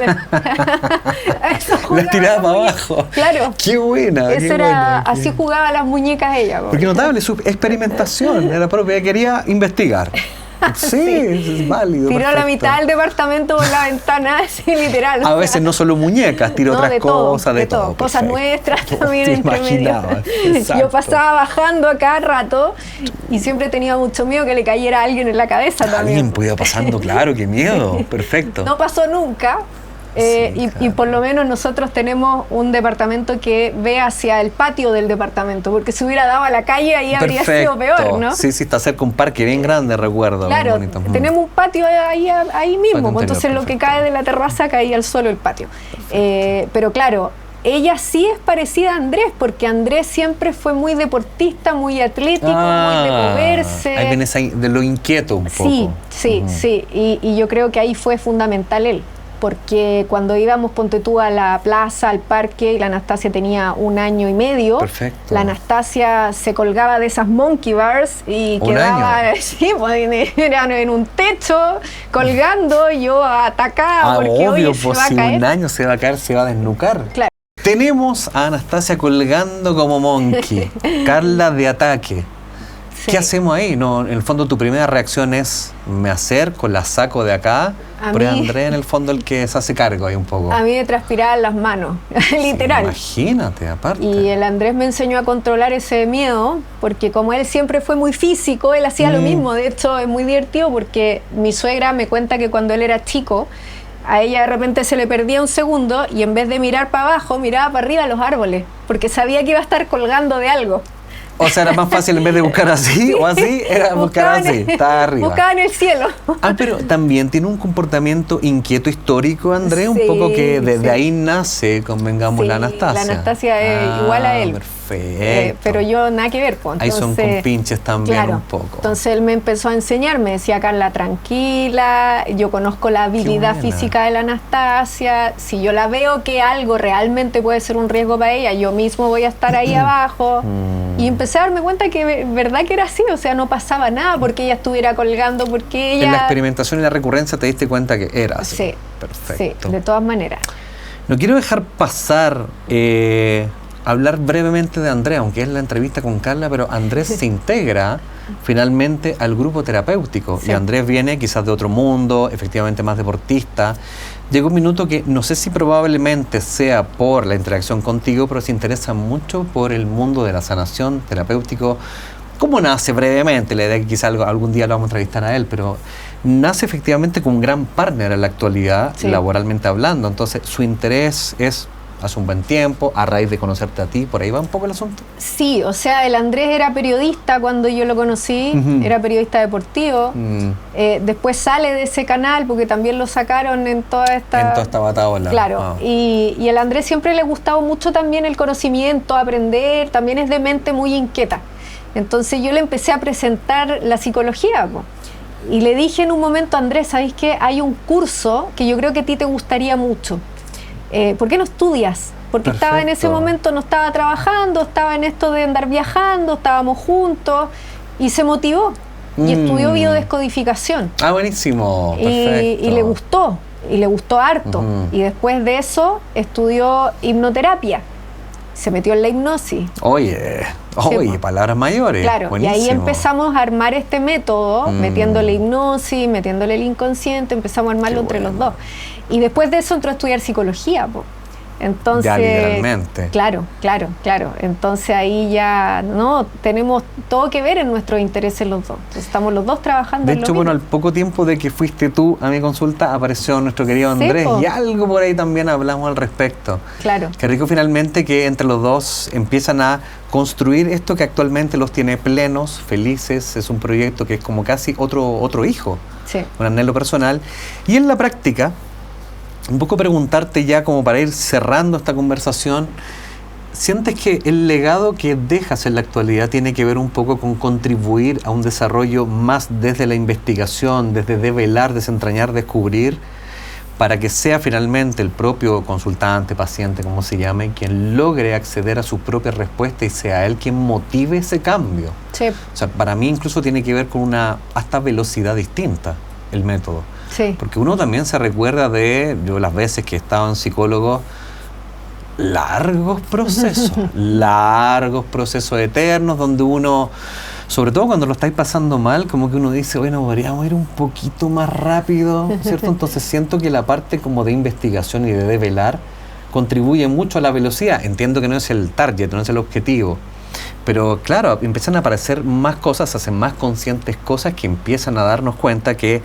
La tiraba para abajo. Claro. ¡Qué buena! Eso era, así jugaba las muñecas ella. Porque notable, su experimentación era propia, quería investigar. Sí, es válido. Tiró perfecto. la mitad del departamento por la ventana, así literal. A veces no solo muñecas, tiro otras cosas, de todo. Cosas nuestras también Te entre medio. imaginabas, exacto. Yo pasaba bajando a cada rato y siempre tenía mucho miedo que le cayera a alguien en la cabeza también. Alguien pudiera pasando, claro, qué miedo. Perfecto. No pasó nunca. Sí, y por lo menos nosotros tenemos un departamento que ve hacia el patio del departamento, porque si hubiera dado a la calle ahí habría sido peor, ¿no? Sí, está cerca un parque bien grande, recuerdo. Claro, bien bonito. tenemos un patio ahí mismo, Patio entonces interior, lo que perfecto. cae de la terraza caía al suelo el patio. Pero claro, ella sí es parecida a Andrés, porque Andrés siempre fue muy deportista, muy atlético, muy de moverse. Ahí vienes ahí de lo inquieto un poco. Sí. Y yo creo que ahí fue fundamental él. Porque cuando íbamos, ponte tú, a la plaza, al parque, y la Anastasia tenía 1 año y medio. Perfecto. La Anastasia se colgaba de esas monkey bars y ¿Un quedaba año? sí, pues, eran en un techo, colgando, y yo atacada porque obvio, oye, se pues va a si caer. 1 año se va a caer, se va a desnucar. Claro. Tenemos a Anastasia colgando como monkey. Carla de ataque. Sí. ¿Qué hacemos ahí? No, en el fondo tu primera reacción es me acerco, la saco de acá, pero es Andrés en el fondo el que se hace cargo ahí un poco. A mí me transpiraban las manos, literal. Imagínate, aparte. Y el Andrés me enseñó a controlar ese miedo, porque como él siempre fue muy físico, él hacía lo mismo. De hecho, es muy divertido porque mi suegra me cuenta que cuando él era chico, a ella de repente se le perdía un segundo y en vez de mirar para abajo, miraba para arriba a los árboles, porque sabía que iba a estar colgando de algo. O sea, era más fácil en vez de buscar así o así, era buscar así, estaba arriba. Buscaba en el cielo. Pero también tiene un comportamiento inquieto histórico, Andrés, un Sí, poco que desde sí. ahí nace, convengamos, Sí, la Anastasia. la Anastasia es igual a él. Perfecto. Pero yo nada que ver. Pues, ahí son entonces, compinches también claro, un poco. Entonces él me empezó a enseñar, me decía, Carla, tranquila, yo conozco la habilidad buena. física de la Anastasia, si yo la veo que algo realmente puede ser un riesgo para ella, yo mismo voy a estar ahí abajo. Y empecé a darme cuenta que verdad que era así, o sea, no pasaba nada porque ella estuviera colgando, porque ella... En la experimentación y la recurrencia te diste cuenta que era así. Sí, Perfecto. sí, de todas maneras. No quiero dejar pasar hablar brevemente de Andrés, aunque es la entrevista con Carla, pero Andrés se integra finalmente al grupo terapéutico. Sí. Y Andrés viene quizás de otro mundo, efectivamente más deportista. Llegó un minuto que no sé si probablemente sea por la interacción contigo, pero se interesa mucho por el mundo de la sanación terapéutico. ¿Cómo nace brevemente? La idea es que quizás algún día lo vamos a entrevistar a él, pero nace efectivamente como un gran partner en la actualidad, Sí. laboralmente hablando. Entonces, su interés es hace un buen tiempo, a raíz de conocerte a ti, por ahí va un poco el asunto. Sí, o sea, el Andrés era periodista cuando yo lo conocí, era periodista deportivo. Después sale de ese canal porque también lo sacaron en toda esta bataola. Claro, y el Andrés siempre le gustaba mucho también el conocimiento, aprender, también es de mente muy inquieta. Entonces yo le empecé a presentar la psicología, po. Y le dije en un momento, Andrés, ¿sabes qué? Hay un curso que yo creo que a ti te gustaría mucho. ¿Por qué no estudias? Porque estaba en ese Perfecto. momento, no estaba trabajando, estaba en esto de andar viajando, estábamos juntos y se motivó y estudió biodescodificación. Buenísimo, Y perfecto. le gustó harto. Y después de eso estudió hipnoterapia, se metió en la hipnosis. Oye, Sí, palabras mayores. Claro, Buenísimo. y ahí empezamos a armar este método, metiéndole hipnosis, metiéndole el inconsciente, empezamos a armarlo entre los dos. Y después de eso entró a estudiar psicología, po. Entonces, Ya, literalmente. Claro. Entonces ahí ya no tenemos todo que ver en nuestros intereses los dos. Entonces, estamos los dos trabajando De en lo hecho, mismo. bueno, al poco tiempo de que fuiste tú a mi consulta, apareció nuestro querido Sí, Andrés, po. y algo por ahí también hablamos al respecto. Claro. Qué rico finalmente que entre los dos empiezan a construir esto que actualmente los tiene plenos, felices. Es un proyecto que es como casi otro hijo, Sí. un anhelo personal. Y en la práctica, un poco preguntarte ya como para ir cerrando esta conversación, ¿sientes que el legado que dejas en la actualidad tiene que ver un poco con contribuir a un desarrollo más desde la investigación, desde develar, desentrañar, descubrir, para que sea finalmente el propio consultante, paciente, como se llame, quien logre acceder a su propia respuesta y sea él quien motive ese cambio? Sí. O sea, para mí incluso tiene que ver con una hasta velocidad distinta el método. Sí. Porque uno también se recuerda de, yo las veces que estaba en psicólogo, largos procesos eternos donde uno Sobre todo cuando lo estáis pasando mal, como que uno dice, bueno, podríamos ir un poquito más rápido, ¿cierto? Entonces siento que la parte como de investigación y de develar contribuye mucho a la velocidad. Entiendo que no es el target, no es el objetivo. Pero claro, empiezan a aparecer más cosas, hacen más conscientes cosas que empiezan a darnos cuenta que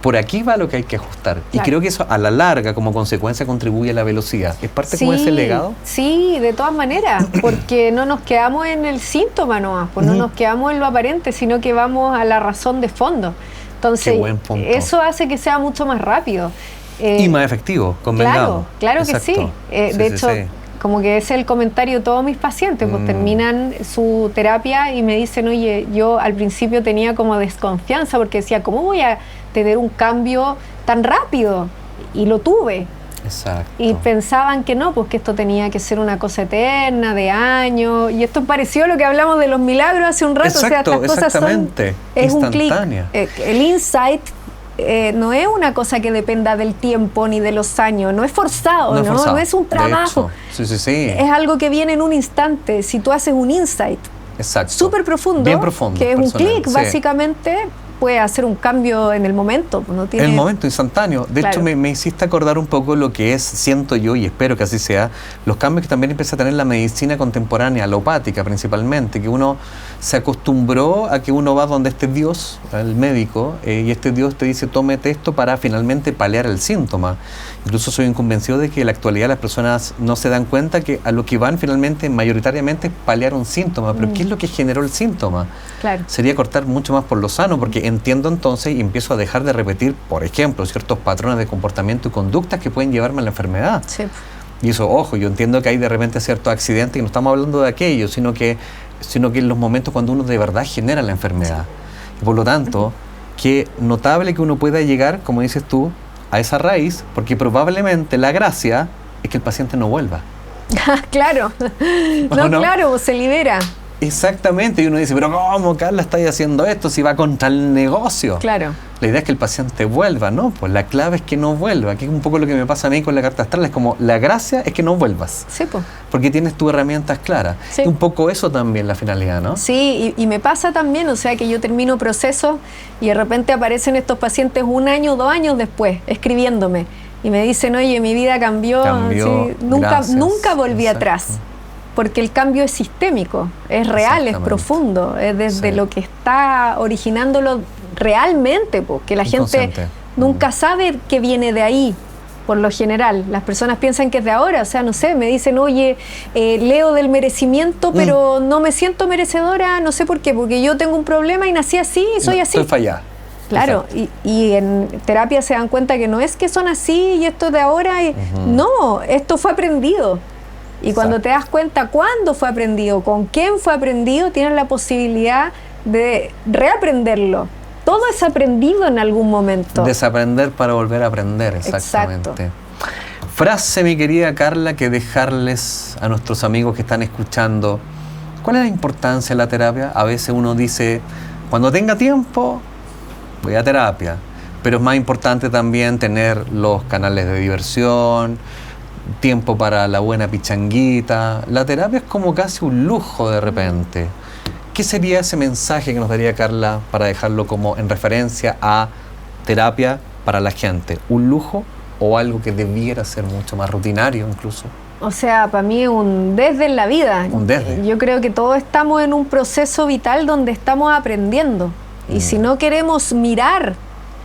por aquí va lo que hay que ajustar. Claro. Y creo que eso a la larga, como consecuencia, contribuye a la velocidad. ¿Es parte como de ese legado? Sí, de todas maneras, porque no nos quedamos en el síntoma nomás, pues no nos quedamos en lo aparente, sino que vamos a la razón de fondo. Entonces, eso hace que sea mucho más rápido. Y más efectivo, convengamos. Claro que sí. De hecho, como que ese es el comentario de todos mis pacientes, pues terminan su terapia y me dicen, oye, yo al principio tenía como desconfianza porque decía, ¿cómo voy a tener un cambio tan rápido? Y lo tuve. Exacto. Y pensaban que no, pues que esto tenía que ser una cosa eterna, de años, y esto pareció lo que hablamos de los milagros hace un rato. Exacto, o sea, estas cosas son, es un clic. El insight no es una cosa que dependa del tiempo ni de los años, no es forzado, no es un trabajo. Sí. Es algo que viene en un instante. Si tú haces un insight súper profundo, bien profundo, que es un clic, básicamente puede hacer un cambio en el momento. No tiene... El momento instantáneo. De hecho, me hiciste acordar un poco lo que es, siento yo, y espero que así sea, los cambios que también empieza a tener la medicina contemporánea, alopática principalmente, que uno se acostumbró a que uno va donde este Dios, el médico, y este Dios te dice, tómete esto para finalmente paliar el síntoma. Incluso soy convencido de que en la actualidad las personas no se dan cuenta que a lo que van finalmente, mayoritariamente, es paliar un síntoma. Pero ¿qué es lo que generó el síntoma? Claro. Sería cortar mucho más por lo sano, porque entiendo entonces y empiezo a dejar de repetir, por ejemplo, ciertos patrones de comportamiento y conductas que pueden llevarme a la enfermedad. Sí. Y eso, ojo, yo entiendo que hay de repente ciertos accidentes y no estamos hablando de aquello, sino que en los momentos cuando uno de verdad genera la enfermedad. Y por lo tanto, qué notable que uno pueda llegar, como dices tú, a esa raíz, porque probablemente la gracia es que el paciente no vuelva. Claro. Claro, se libera. Exactamente, y uno dice, pero ¿cómo, Carla, estáis haciendo esto si va contra el negocio? Claro. La idea es que el paciente vuelva, ¿no? Pues la clave es que no vuelva, que es un poco lo que me pasa a mí con la carta astral, es como, la gracia es que no vuelvas. Sí, pues. Porque tienes tus herramientas claras. Sí. Y un poco eso también la finalidad, ¿no? Sí, y me pasa también, o sea, que yo termino procesos y de repente aparecen estos pacientes 1 año, 2 años después, escribiéndome. Y me dicen, oye, mi vida cambió sí, nunca volví atrás. Porque el cambio es sistémico, es real, es profundo, es desde lo que está originándolo realmente, porque la gente nunca sabe que viene de ahí, por lo general. Las personas piensan que es de ahora, o sea, no sé, me dicen, oye, leo del merecimiento, pero no me siento merecedora, no sé por qué, porque yo tengo un problema y nací así y soy así. Estoy fallada. Claro, y en terapia se dan cuenta que no es que son así y esto es de ahora, no, esto fue aprendido. Y cuando te das cuenta cuándo fue aprendido, con quién fue aprendido, tienes la posibilidad de reaprenderlo. Todo es aprendido en algún momento. Desaprender para volver a aprender, exactamente. Exacto. Frase, mi querida Carla, que dejarles a nuestros amigos que están escuchando. ¿Cuál es la importancia de la terapia? A veces uno dice, cuando tenga tiempo, voy a terapia. Pero es más importante también tener los canales de diversión, tiempo para la buena pichanguita. La terapia es como casi un lujo de repente. ¿Qué sería ese mensaje que nos daría Carla para dejarlo como en referencia a terapia para la gente? ¿Un lujo o algo que debiera ser mucho más rutinario incluso? O sea, para mí es un desde en la vida. Un desde. Yo creo que todos estamos en un proceso vital donde estamos aprendiendo. Y si no queremos mirar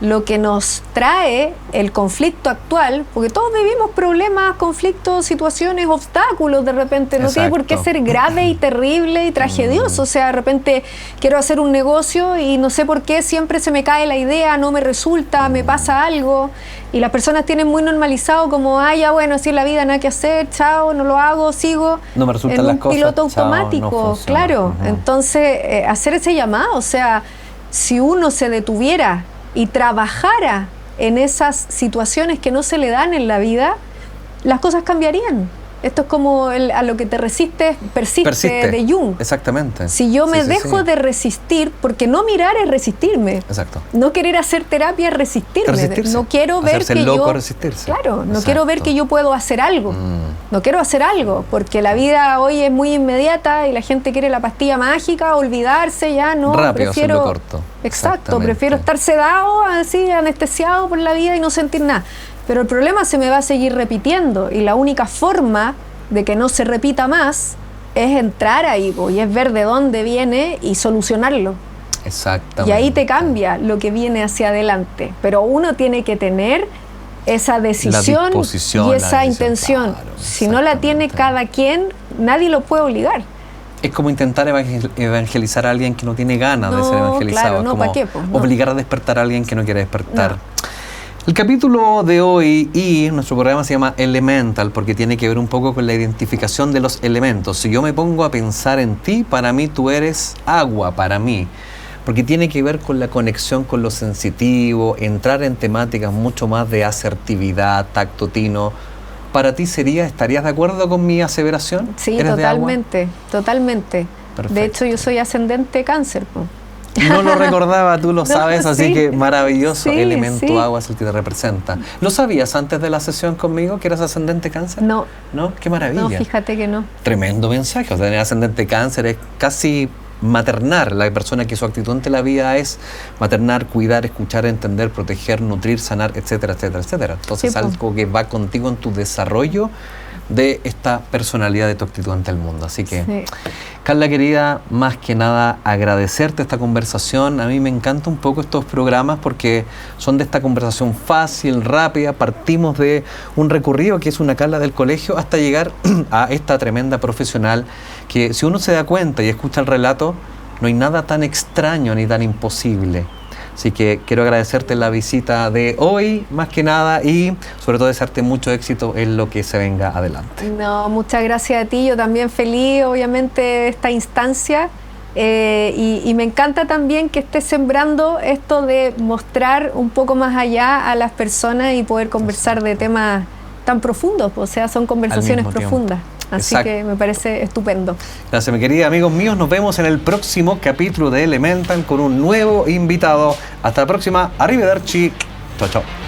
lo que nos trae el conflicto actual, porque todos vivimos problemas, conflictos, situaciones, obstáculos de repente, no tiene por qué ser grave y terrible y tragedioso, o sea, de repente quiero hacer un negocio y no sé por qué siempre se me cae la idea, no me resulta, me pasa algo, y las personas tienen muy normalizado como, ya bueno, así es la vida, nada que hacer, chao, no lo hago, sigo, no me resultan las cosas, piloto automático, chao, no claro, entonces hacer ese llamado, o sea, si uno se detuviera y trabajara en esas situaciones que no se le dan en la vida, las cosas cambiarían. Esto es como a lo que te resistes, persiste de Jung. Exactamente. Si yo me dejo de resistir, porque no mirar es resistirme. Exacto. No querer hacer terapia es resistirme. No quiero ver hacerse que loco, yo... resistirse. Claro, no Exacto. quiero ver que yo puedo hacer algo. No quiero hacer algo, porque la vida hoy es muy inmediata y la gente quiere la pastilla mágica, olvidarse, ya no. Rápido, prefiero hacerlo corto. Exacto, prefiero estar sedado, así, anestesiado por la vida y no sentir nada. Pero el problema se me va a seguir repitiendo y la única forma de que no se repita más es entrar ahí y es ver de dónde viene y solucionarlo. Exactamente. Y ahí te cambia lo que viene hacia adelante. Pero uno tiene que tener esa decisión y esa intención. Claro, si no la tiene cada quien, nadie lo puede obligar. Es como intentar evangelizar a alguien que no tiene ganas de ser evangelizado. Claro, no, como ¿para qué? Pues, no. Obligar a despertar a alguien que no quiere despertar. El capítulo de hoy y nuestro programa se llama Elemental porque tiene que ver un poco con la identificación de los elementos. Si yo me pongo a pensar en ti, para mí tú eres agua, para mí. Porque tiene que ver con la conexión con lo sensitivo, entrar en temáticas mucho más de asertividad, tacto, tino. ¿Para ti estarías de acuerdo con mi aseveración? Sí, totalmente. Perfecto. De hecho, yo soy ascendente Cáncer. No lo recordaba, tú lo sabes, así que maravilloso. Sí, elemento agua es el que te representa. ¿Lo sabías antes de la sesión conmigo que eras ascendente Cáncer? No. ¿No? Qué maravilla. No, fíjate que no. Tremendo mensaje. O sea, tener ascendente Cáncer es casi maternar. La persona que su actitud ante la vida es maternar, cuidar, escuchar, entender, proteger, nutrir, sanar, etcétera, etcétera, etcétera. Entonces es algo que va contigo en tu desarrollo de esta personalidad de tu actitud ante el mundo. Así que, Carla querida, más que nada agradecerte esta conversación. A mí me encanta un poco estos programas porque son de esta conversación fácil, rápida. Partimos de un recorrido que es una Carla del colegio hasta llegar a esta tremenda profesional que, si uno se da cuenta y escucha el relato, no hay nada tan extraño ni tan imposible. Así que quiero agradecerte la visita de hoy, más que nada, y sobre todo desearte mucho éxito en lo que se venga adelante. No, muchas gracias a ti. Yo también feliz, obviamente, de esta instancia. Y me encanta también que estés sembrando esto de mostrar un poco más allá a las personas y poder conversar de temas tan profundos. O sea, son conversaciones profundas. Así que me parece estupendo. Gracias, mi querida. Amigos míos, nos vemos en el próximo capítulo de Elemental con un nuevo invitado. Hasta la próxima. Arrivederci. Chao, chao.